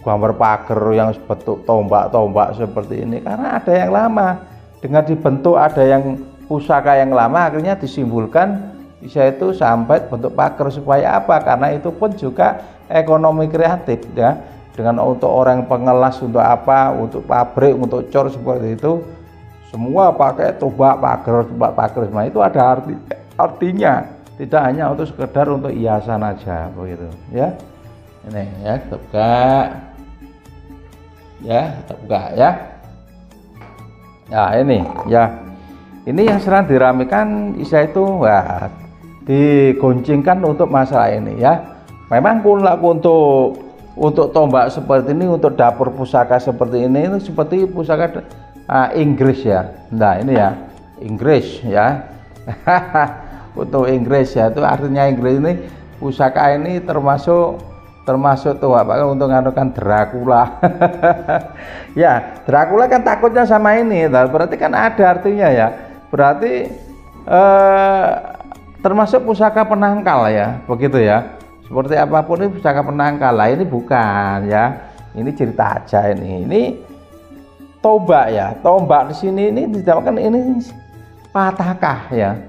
gambar pager yang bentuk tombak-tombak seperti ini karena ada yang lama, dengan dibentuk ada yang pusaka yang lama akhirnya disimbolkan bisa itu sampai bentuk pager supaya apa, karena itu pun juga ekonomi kreatif ya, dengan untuk orang pengelas, untuk apa, untuk pabrik, untuk cor seperti itu semua pakai tombak pager semua itu ada artinya, tidak hanya untuk sekedar untuk hiasan aja begitu ya. Ini ya kita buka ya, kita buka ya. Nah ini ya, ini yang sering diramekan Isa itu wah, digoncengkan untuk masalah ini ya. Memang untuk tombak seperti ini, untuk dapur pusaka seperti ini itu seperti pusaka Inggris ya. Nah ini ya Inggris ya. Untuk Inggris ya, itu artinya Inggris ini pusaka ini termasuk tuh apa untuk nganukan Dracula. Ya Dracula kan takutnya sama ini, berarti kan ada artinya ya, berarti termasuk pusaka penangkal ya begitu ya. Seperti apapun ini pusaka penangkal lah, ini bukan ya, ini cerita aja ini tombak ya, tombak di sini ini dinamakan ini pataka ya,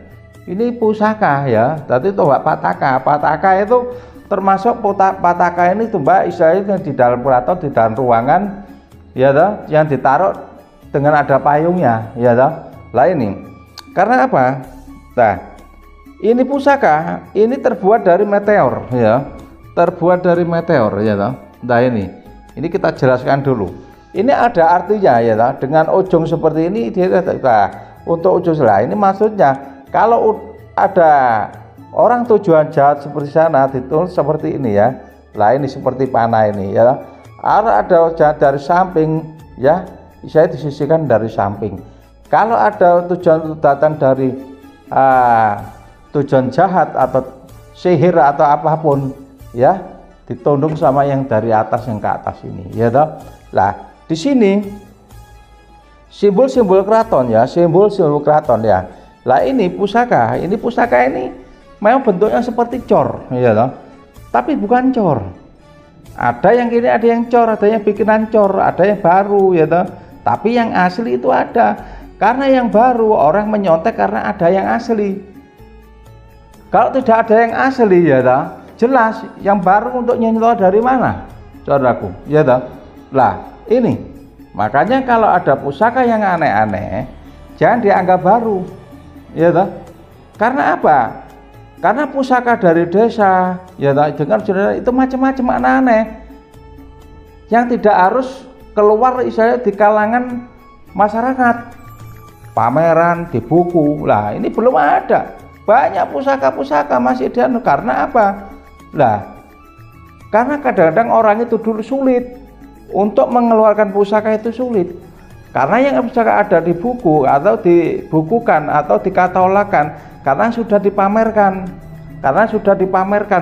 ini pusaka ya, berarti tombak pataka itu termasuk pataka ini tombak istilahnya di dalam keraton, di dalam ruangan ya toh, yang ditaruh dengan ada payungnya ya toh. Lah ini karena apa? Nah ini pusaka ini terbuat dari meteor ya, terbuat dari meteor ya toh. Nah ini kita jelaskan dulu, ini ada artinya ya toh, dengan ujung seperti ini dia untuk ujung lah ini maksudnya kalau ada orang tujuan jahat seperti sana ditulis seperti ini ya. Lah ini seperti panah ini ya, ada jahat dari samping ya, saya disisihkan dari samping. Kalau ada tujuan datang dari tujuan jahat atau sihir atau apapun ya, ditunduk sama yang dari atas yang ke atas ini ya toh. Lah di sini simbol-simbol keraton ya, simbol-simbol keraton ya. Lah ini pusaka ini memang bentuknya seperti cor ya toh, tapi bukan cor. Ada yang ini, ada yang cor, ada yang bikinan cor, ada yang baru ya toh, tapi yang asli itu ada. Karena yang baru orang menyontek karena ada yang asli. Kalau tidak ada yang asli ya toh, jelas yang baru untuk nyontoh dari mana saudaraku ya toh. Lah ini makanya kalau ada pusaka yang aneh-aneh jangan dianggap baru ya toh. Karena apa? Karena pusaka dari desa ya toh, dengar saudara, itu macam-macam aneh-aneh yang tidak harus keluar istilahnya di kalangan masyarakat, pameran di buku. Lah ini belum ada, banyak pusaka-pusaka masih ada. Karena apa? Lah karena kadang-kadang orang itu dulu sulit untuk mengeluarkan pusaka, itu sulit karena yang pusaka ada di buku atau dibukukan atau dikatalogkan karena sudah dipamerkan,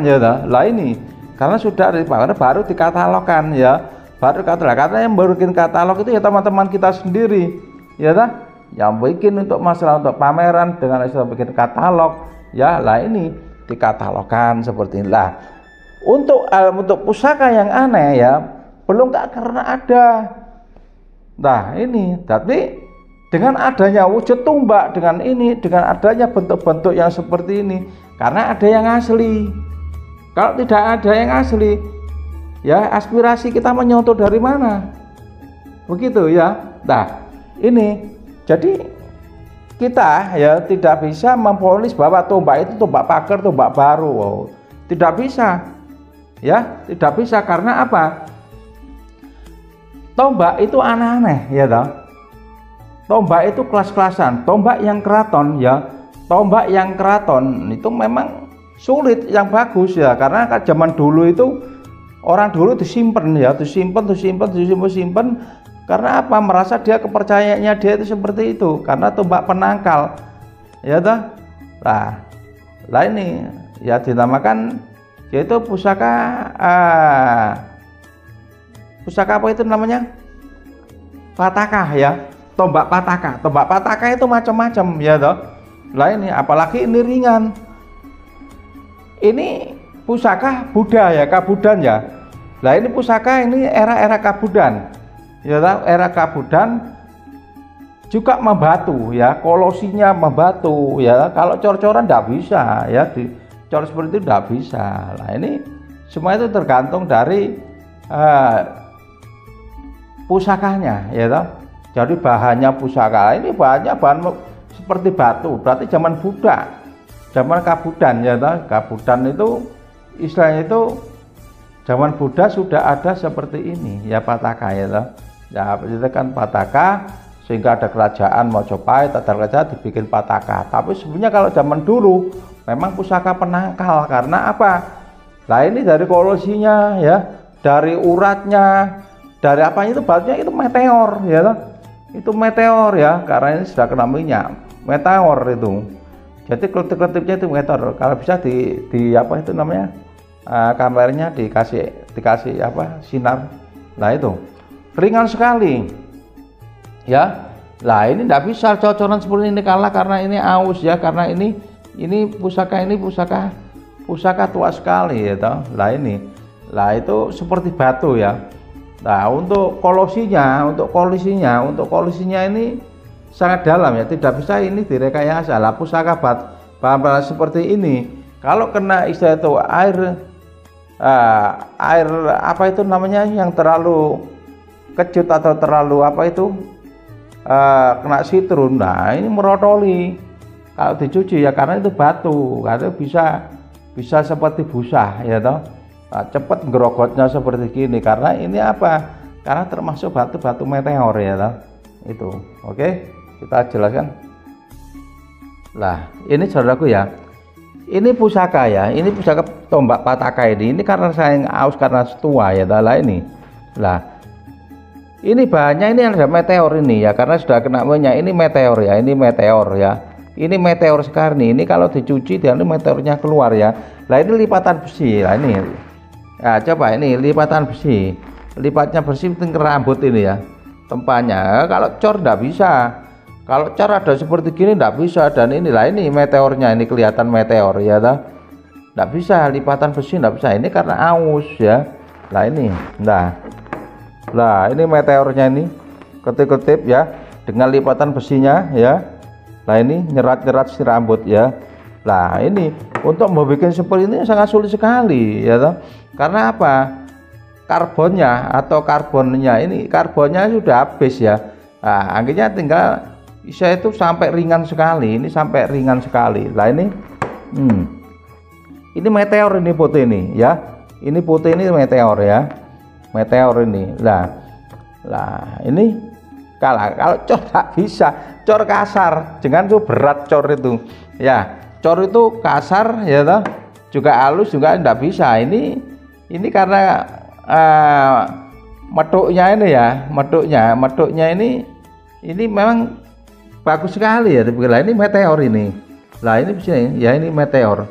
ya lah ini karena sudah dipamerkan baru dikatalogkan ya, baru katalog. Karena yang bikin katalog itu ya teman-teman kita sendiri ya dah, yang bikin untuk masalah untuk pameran dengan istilah bikin katalog ya. Lah ini dikatalogkan seperti inilah. Untuk pusaka yang aneh ya belum tak karena ada. Nah ini tapi dengan adanya wujud tombak, dengan ini, dengan adanya bentuk-bentuk yang seperti ini, karena ada yang asli. Kalau tidak ada yang asli ya aspirasi kita menyontoh dari mana begitu ya. Nah ini jadi kita ya tidak bisa memponis bahwa tombak itu tombak pager, tombak baru. Wow. Tidak bisa ya, tidak bisa. Karena apa? tombak itu aneh-aneh ya toh. Tombak itu kelas-kelasan. Tombak yang keraton ya, tombak yang keraton itu memang sulit yang bagus ya, karena kan zaman dulu itu orang dulu disimpan ya, disimpan karena apa? Merasa dia kepercayaannya dia itu seperti itu, karena tombak penangkal ya toh. Lah ini ya dinamakan yaitu pusaka pusaka apa itu namanya? Pataka ya. Tombak pataka. Tombak pataka itu macam-macam ya toh. Lah ini apalagi ini ringan. Ini pusaka Buddha ya, Kabudan ya. Lah ini pusaka ini era-era Kabudan. Ya toh, era Kabudan juga membatu ya, kolosinya membatu ya. Kalau cor-coran enggak bisa ya, dicor seperti itu enggak bisa. Lah ini semua itu tergantung dari pusakanya ya toh. Jadi bahannya pusaka ini bahan seperti batu, berarti zaman Buddha, zaman Kabudan ya toh. Kabudan itu istilahnya itu zaman Buddha sudah ada seperti ini ya, pataka ya toh. Ya itu kan pataka, sehingga ada kerajaan Majapahit, ada kerajaan dibikin pataka. Tapi sebenarnya kalau zaman dulu memang pusaka penangkal, karena apa? Nah ini dari kolosinya ya, dari uratnya, dari apanya itu batunya itu meteor ya toh. Itu meteor ya, karena ini sudah kena minyak, meteor itu. Jadi kelitip-kelitipnya itu meteor. Kalau bisa di apa itu namanya, kameranya dikasih apa, sinar. Nah itu ringan sekali ya. Lah ini tidak bisa cocoran seperti ini, kalah karena ini aus ya, karena ini pusaka tua sekali ya toh. Lah ini, lah itu seperti batu ya. Nah untuk kolosinya ini sangat dalam ya, tidak bisa ini direkayasa. Lah pusaka bahan seperti ini kalau kena istilah itu air apa itu namanya yang terlalu kecut atau terlalu apa itu kena sitrum, nah ini merotoli kalau dicuci ya, karena itu batu, karena bisa seperti busa ya toh. Nah, cepat gerogotnya seperti gini, karena ini apa? Karena termasuk batu-batu meteor ya toh. Itu oke, kita jelaskan. Lah ini saudaraku ya, ini pusaka ya, ini pusaka tombak pataka ini karena saya aus karena tua ya toh. Lah ini, lah ini bahannya ini ada meteor ini ya, karena sudah kena minyak. Ini meteor ya, ini meteor ya, ini meteor sekarang ini kalau dicuci dia ini meteornya keluar ya. Lah ini lipatan besi. Lah ini ya, coba ini lipatan besi, lipatnya bersih ke rambut ini ya, tempatnya. Kalau cor enggak bisa, kalau cor ada seperti gini enggak bisa. Dan inilah ini meteornya, ini kelihatan meteor ya toh. Enggak bisa, lipatan besi enggak bisa, ini karena aus ya. Lah ini, nah ini meteornya ini ketip-ketip ya, dengan lipatan besinya ya. Lah ini nyerat-nyerat si rambut ya. Lah ini untuk membuat seperti ini sangat sulit sekali ya toh. Karena apa? Karbonnya atau karbonnya ini, karbonnya sudah habis ya. Nah, akhirnya tinggal saya itu sampai ringan sekali. Ini sampai ringan sekali. Lah ini meteor ini putih ini ya. Ini putih ini meteor ya. Meteor ini. Lah ini kalau cor tak bisa, cor kasar, jangan tuh berat cor itu ya. Cor itu kasar ya toh, juga halus juga enggak bisa. Ini karena meduknya ini ya, meduknya ini memang bagus sekali ya. Lah ini meteor ini. Lah ini bisa ya, ini meteor.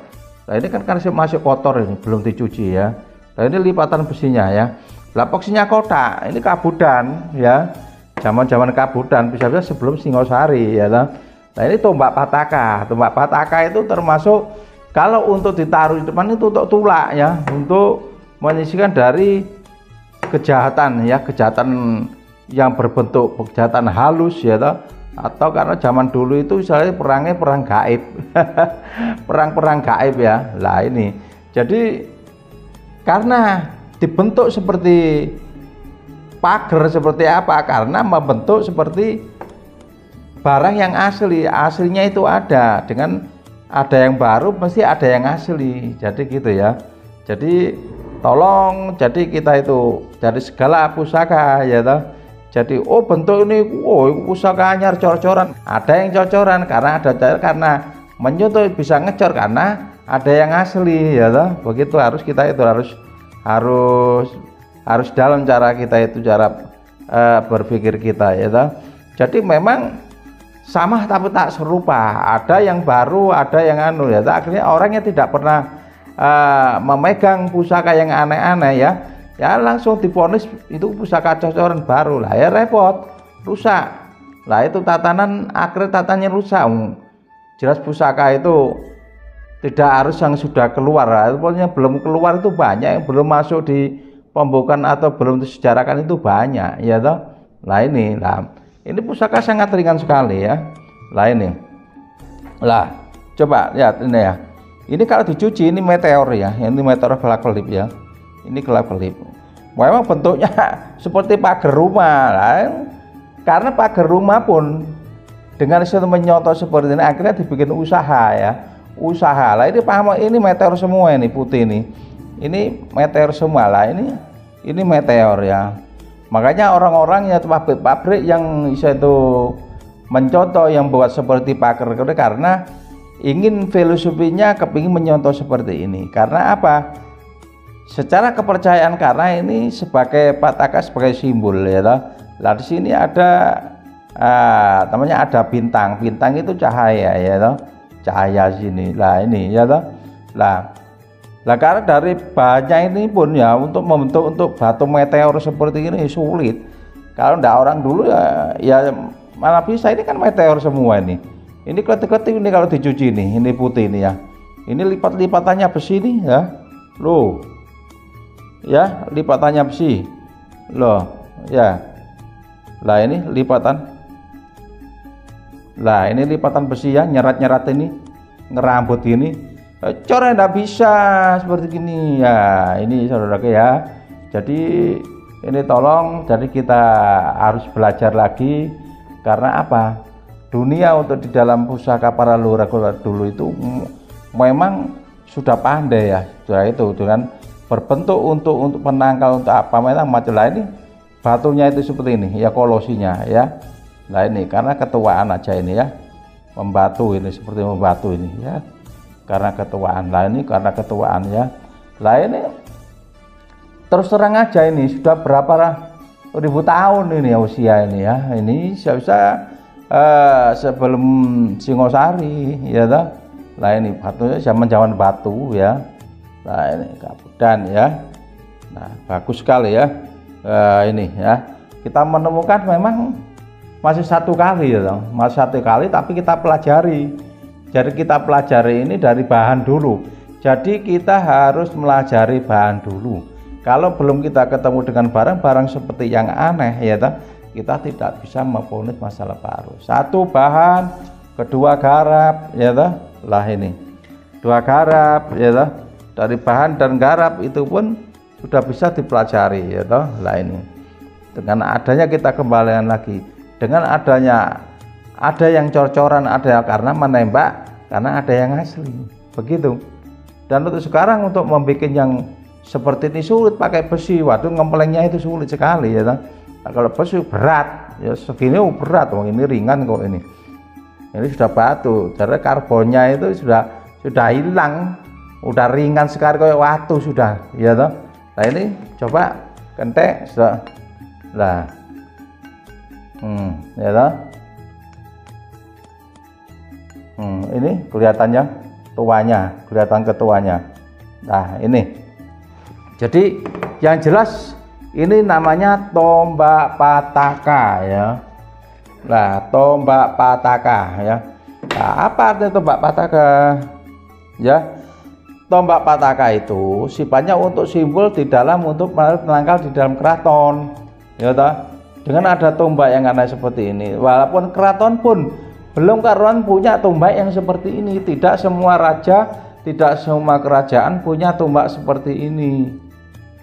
Lah ini kan masih kotor ini, belum dicuci ya. Lah ini lipatan besinya ya. Lah poksinya kotak, ini Kabudan ya. Zaman-zaman Kabudan, bisa-bisa sebelum Singosari ya toh. Nah ini tombak pataka. Tombak pataka itu termasuk kalau untuk ditaruh di depan itu untuk tulak ya, untuk menyisihkan dari kejahatan ya, kejahatan yang berbentuk kejahatan halus ya toh. Atau karena zaman dulu itu misalnya perangnya perang gaib. Perang gaib ya. Lah ini. Jadi karena dibentuk seperti pagar seperti apa? Karena membentuk seperti barang yang aslinya itu ada, dengan ada yang baru pasti ada yang asli. Jadi gitu ya. Jadi tolong jadi kita itu dari segala pusaka ya toh. Jadi oh bentuk ini pusaka anyar cor-coran, ada yang cocoran karena karena menyentuh bisa ngecor karena ada yang asli ya toh. Begitu kita itu harus dalam cara kita itu cara berpikir kita ya toh. Jadi memang sama tapi tak serupa, ada yang baru ada yang anu ya toh. Akhirnya orangnya tidak pernah memegang pusaka yang aneh-aneh ya langsung divonis itu pusaka cocoran baru lah ya repot, rusak lah itu tatanan akhirnya tatanya rusak. Jelas pusaka itu tidak harus yang sudah keluar, pokoknya belum keluar itu banyak yang belum masuk di pembukaan atau belum disejarahkan itu banyak ya toh. Lah ini pusaka sangat ringan sekali ya. Lah ini lah coba lihat ini ya. Ini kalau dicuci ini meteor ya, ini meteor kelap-kelip ya. Ini kelap-kelip. Memang bentuknya seperti pagar rumah lah. Karena pagar rumah pun dengan menyontoh seperti ini akhirnya dibikin usaha ya. Usaha lah ini paham, ini meteor semua ini putih ini. Ini meteor semua lah ini meteor ya. Makanya orang-orang ya pabrik-pabrik yang bisa itu mencontoh yang buat seperti pagar karena ingin filosofinya kepingin menyontoh seperti ini. Karena apa? Secara kepercayaan karena ini sebagai pataka sebagai simbol ya toh. Lah di sini ada namanya ada bintang. Bintang itu cahaya ya toh. Cahaya sini. Lah ini ya toh. Lah karena dari bahannya ini pun ya untuk membentuk untuk batu meteor seperti ini sulit. Kalau ndak orang dulu ya malah bisa, ini kan meteor semua ini. Ini kletik-kletik ini kalau dicuci ini putih ini ya. Ini lipat-lipatannya besi nih ya. Loh. Ya, lipatannya besi. Loh, ya. Lah ini lipatan. Lah ini lipatan besi ya, nyerat-nyerat ini, ngerambut ini. Cornya enggak bisa seperti gini ya. Ini saudaraku ya. Jadi ini tolong, jadi kita harus belajar lagi karena apa? Dunia untuk di dalam pusaka para leluhur dulu itu memang sudah pandai ya, sudah itu dengan berbentuk untuk penangkal untuk apa memang macam lain. Ini batunya itu seperti ini ya, kolosinya ya. Nah ini karena ketuaan aja ini ya, membatu ini seperti membatu ini ya, karena ketuaan. Lah ini karena ketuaan ya. Lah ini terus terang aja ini sudah berapa ribu tahun ini ya usia ini ya. Ini bisa sebelum Singosari ya toh. Lah ini batunya zaman batu ya. Nah ini kabudan ya. Nah bagus sekali ya. Ini ya kita menemukan memang masih satu kali ya toh. Masih satu kali tapi kita pelajari. Jadi kita pelajari ini dari bahan dulu. Jadi kita harus melajari bahan dulu. Kalau belum kita ketemu dengan barang-barang seperti yang aneh ya toh, kita tidak bisa memvonis masalah baru. Satu bahan, kedua garap ya toh. Lah ini dua garap ya toh. Dari bahan dan garap itu pun sudah bisa dipelajari ya toh. Lah ini dengan adanya kita kembalikan lagi, dengan adanya ada yang cor-coran, ada karena menembak, karena ada yang asli begitu. Dan untuk sekarang untuk membuat yang seperti ini sulit pakai besi. Waduh, ngemplengnya itu sulit sekali ya toh. Nah, kalau besi berat ya, segini berat, oh ini ringan kok ini sudah batu, karena karbonnya itu sudah hilang, udah ringan sekali kayak watu sudah ya toh. Nah ini coba kentek sudah lah ya toh. Ini kelihatannya tuanya, kelihatan ketuanya. Nah ini jadi yang jelas ini namanya tombak pataka ya. Nah tombak pataka ya. Nah, apa artinya tombak pataka ya? Tombak pataka itu sifatnya untuk simbol di dalam untuk menangkal di dalam keraton ya toh. Dengan ada tombak yang aneh seperti ini, walaupun keraton pun belum karuan punya tombak yang seperti ini. Tidak semua raja, tidak semua kerajaan punya tombak seperti ini.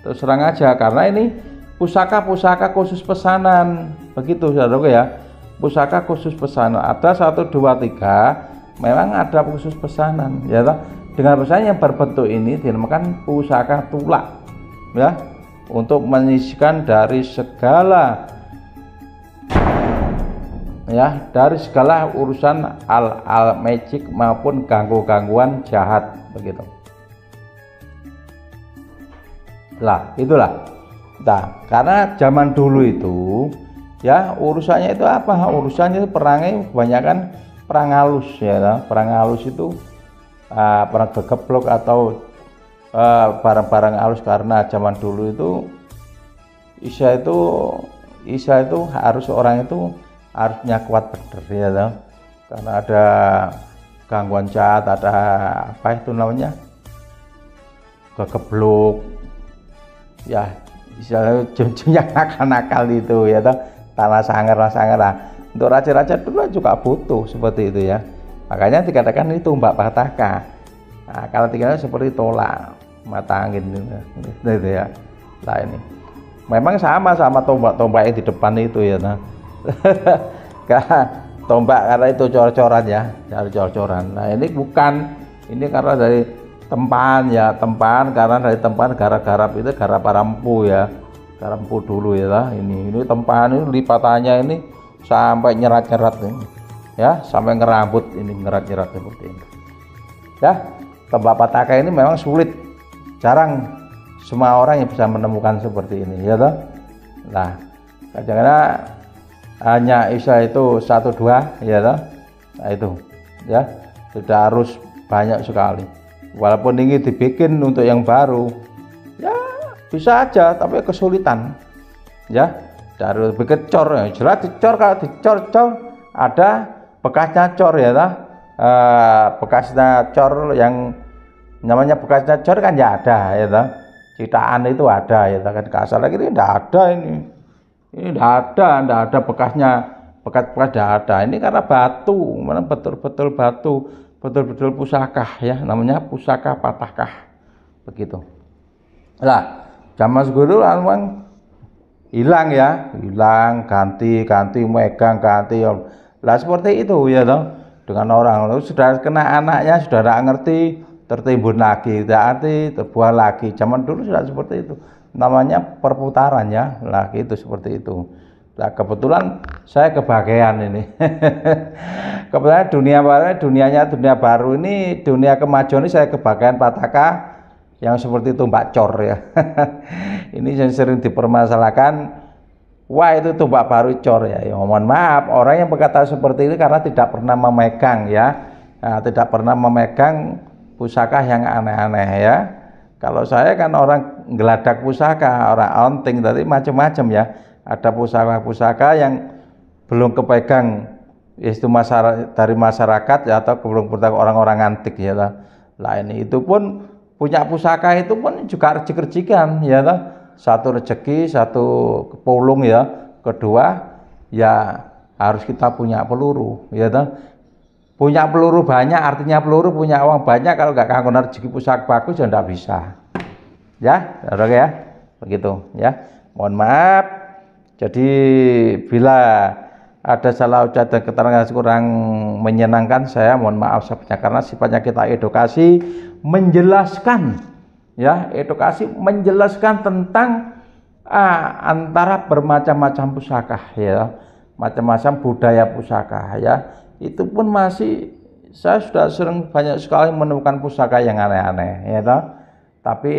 Terus terang aja karena ini pusaka-pusaka khusus pesanan begitu saudaraku ya. Pusaka khusus pesanan ada 1, 2, 3 memang ada khusus pesanan ya toh. Dengan pesanan yang berbentuk ini dinamakan pusaka tulak ya, untuk menyisihkan dari segala urusan al magic maupun gangguan jahat begitu. Lah, itulah. Nah, karena zaman dulu itu ya urusannya itu apa? Urusannya itu perangnya kebanyakan perang halus ya. Perang halus itu perang gegeblok atau barang-barang halus, karena zaman dulu itu Isa itu harus orang itu harusnya kuat bener ya toh. Karena ada gangguan jahat, ada apa itu namanya gegeblok ya, istilahnya jam-jam yang nakal-nakal itu ya toh, tanah sangar. Nah, untuk raja-raja dulu juga butuh seperti itu ya, makanya dikatakan itu tombak petaka. Nah, kalau tinggalnya seperti tolak mata angin itu ya. Nah, ini memang sama tombak yang di depan itu ya. Nah, tombak karena itu cor-coran ya, dari cor-coran. Nah, ini bukan, ini karena dari tempahan ya, karena dari tempahan garap itu garap rempu ya, garap rempu dulu ya. Ini tempahan ini lipatannya ini sampai nyerat-nyerat ini ya, sampai ngerambut ini, nyerat-nyerat seperti ini ya. Tombak petaka ini memang sulit, jarang semua orang yang bisa menemukan seperti ini ya toh. Nah, kadang-kadang hanya Isa itu 1-2 ya toh. Nah, itu ya, tidak harus banyak sekali. Walaupun ini dibikin untuk yang baru ya bisa aja, tapi kesulitan ya. Dari bikin cor ya, jelas dicor, kalau dicor ada bekasnya cor ya toh. Bekasnya cor yang namanya bekasnya cor kan ya ada ya toh. Citaan itu ada ya toh, kan kasar lagi ini enggak ada, ini enggak ada bekasnya, bekas enggak ada. Ini karena batu, mana betul-betul batu, betul-betul pusaka ya, namanya pusaka patakah begitu. Lah, zaman dulu memang hilang ya, ganti megang ganti. Lah seperti itu ya toh. Dengan orang sudah kena anaknya sudah tidak ngerti, tertimbun lagi, terbuang lagi. Zaman dulu sudah seperti itu, namanya perputaran ya. Lah gitu, seperti itu. Nah, kebetulan saya kebagian ini. Kebetulan dunia baru ini, dunia kemajuan ini saya kebagian petaka yang seperti itu Mbak Cor ya. Ini yang sering dipermasalahkan. Wah, itu tombak baru cor ya. Ya, mohon maaf, orang yang berkata seperti ini karena tidak pernah memegang ya. Nah, tidak pernah memegang pusaka yang aneh-aneh ya. Kalau saya kan orang geladak pusaka, orang onting tadi macam-macam ya. Ada pusaka-pusaka yang belum kepegang itu dari masyarakat ya, atau belum orang-orang antik ya. Lah ini itu pun punya pusaka itu pun juga rejik-rejikan ya. Satu rezeki, satu pulung ya. Kedua ya harus kita punya peluru ya toh. Punya peluru banyak artinya peluru, punya uang banyak, kalau nggak kanggo rezeki pusaka bagus ya ndak bisa ya. Oke ya, begitu ya. Mohon maaf jadi bila ada salah ucap dan keterangan kurang menyenangkan, saya mohon maaf sebenarnya, karena sifatnya kita edukasi, menjelaskan ya, edukasi menjelaskan tentang antara bermacam-macam pusaka ya, macam-macam budaya pusaka ya. Itu pun masih, saya sudah sering banyak sekali menemukan pusaka yang aneh-aneh ya toh. Tapi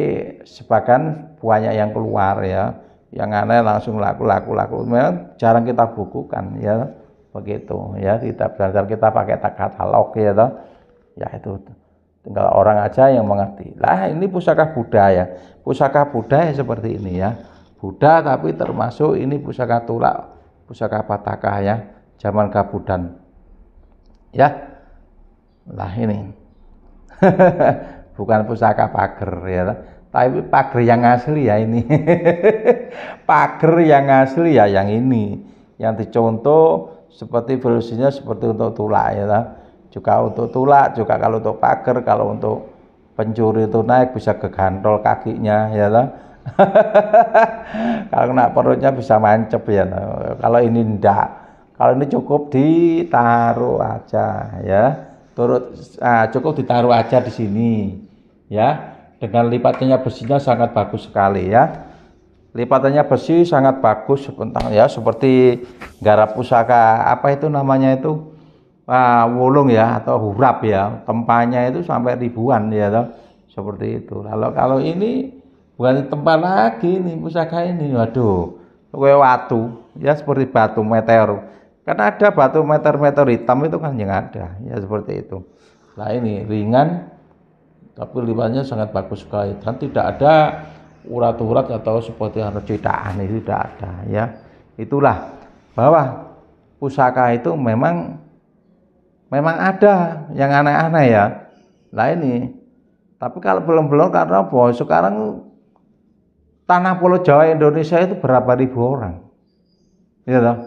sebagian banyak yang keluar ya, yang aneh langsung laku. Memang jarang kita bukukan ya, begitu ya. Tidak belajar kita pakai katalog ya toh. Ya itu tinggal orang aja yang mengerti. Lah ini pusaka budaya seperti ini ya. Buddha tapi termasuk ini pusaka tulak, pusaka patakah ya, zaman Kabudan. Ya. Lah ini. Bukan pusaka pager ya, tapi pager yang asli ya ini. Pager yang asli ya yang ini. Yang dicontoh seperti filosofinya seperti untuk tulak ya. Juga untuk tulak, juga kalau untuk pager, kalau untuk pencuri itu naik bisa kegantol kakinya ya toh. Kalau kena perutnya bisa mancep ya toh. Kalau ini enggak, kalau ini cukup ditaruh aja ya, cukup ditaruh aja di sini ya, dengan lipatannya besinya sangat bagus sekali ya. Lipatannya besi sangat bagus ya, seperti garap pusaka apa itu namanya itu, wulung ya atau hurap ya, tempanya itu sampai ribuan ya toh, seperti itu. Kalau ini bukan tempat lagi, ini pusaka ini, waduh, kayak watu ya, seperti batu meteor. Karena ada batu meteor hitam itu kan yang ada ya, seperti itu. Nah ini ringan tapi lipatannya sangat bagus sekali dan tidak ada urat-urat atau seperti cetakan, itu tidak ada ya. Itulah bahwa pusaka itu memang ada yang aneh-aneh ya. Nah ini, tapi kalau belum karena apa? Sekarang tanah Pulau Jawa Indonesia itu berapa ribu orang, ya toh?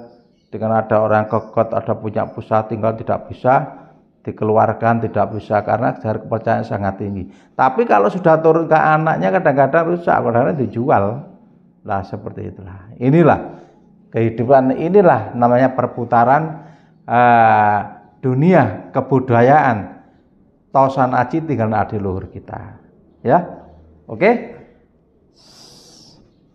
Dengan ada orang kekot, ada punya pusat tinggal tidak bisa dikeluarkan, tidak bisa karena dari kepercayaan sangat tinggi. Tapi kalau sudah turun ke anaknya kadang-kadang rusak, kadang-kadang dijual. Lah seperti itulah. Inilah kehidupan, inilah namanya perputaran dunia kebudayaan. Tosan aji tinggal adi luhur kita. Ya. Oke.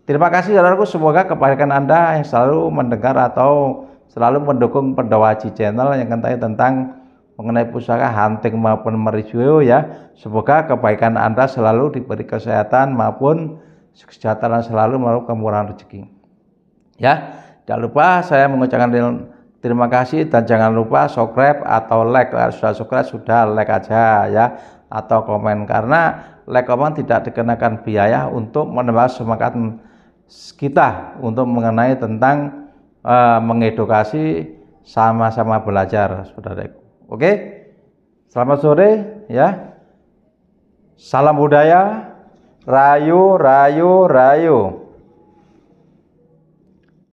Terima kasih saudaraku, semoga kebaikan Anda yang selalu mendengar atau selalu mendukung Pendawaji Channel yang tentang mengenai pusaka hunting maupun mereview ya. Semoga kebaikan Anda selalu diberi kesehatan maupun kesejahteraan selalu melalui kemurahan rezeki. Ya, jangan lupa saya mengucapkan terima kasih dan jangan lupa subscribe atau like. Kalau sudah subscribe sudah like aja ya, atau komen, karena like komen tidak dikenakan biaya untuk menambah semangat kita untuk mengenai tentang mengedukasi sama-sama belajar saudaraku. Oke, selamat sore ya. Salam budaya, rayu, rayu, rayu.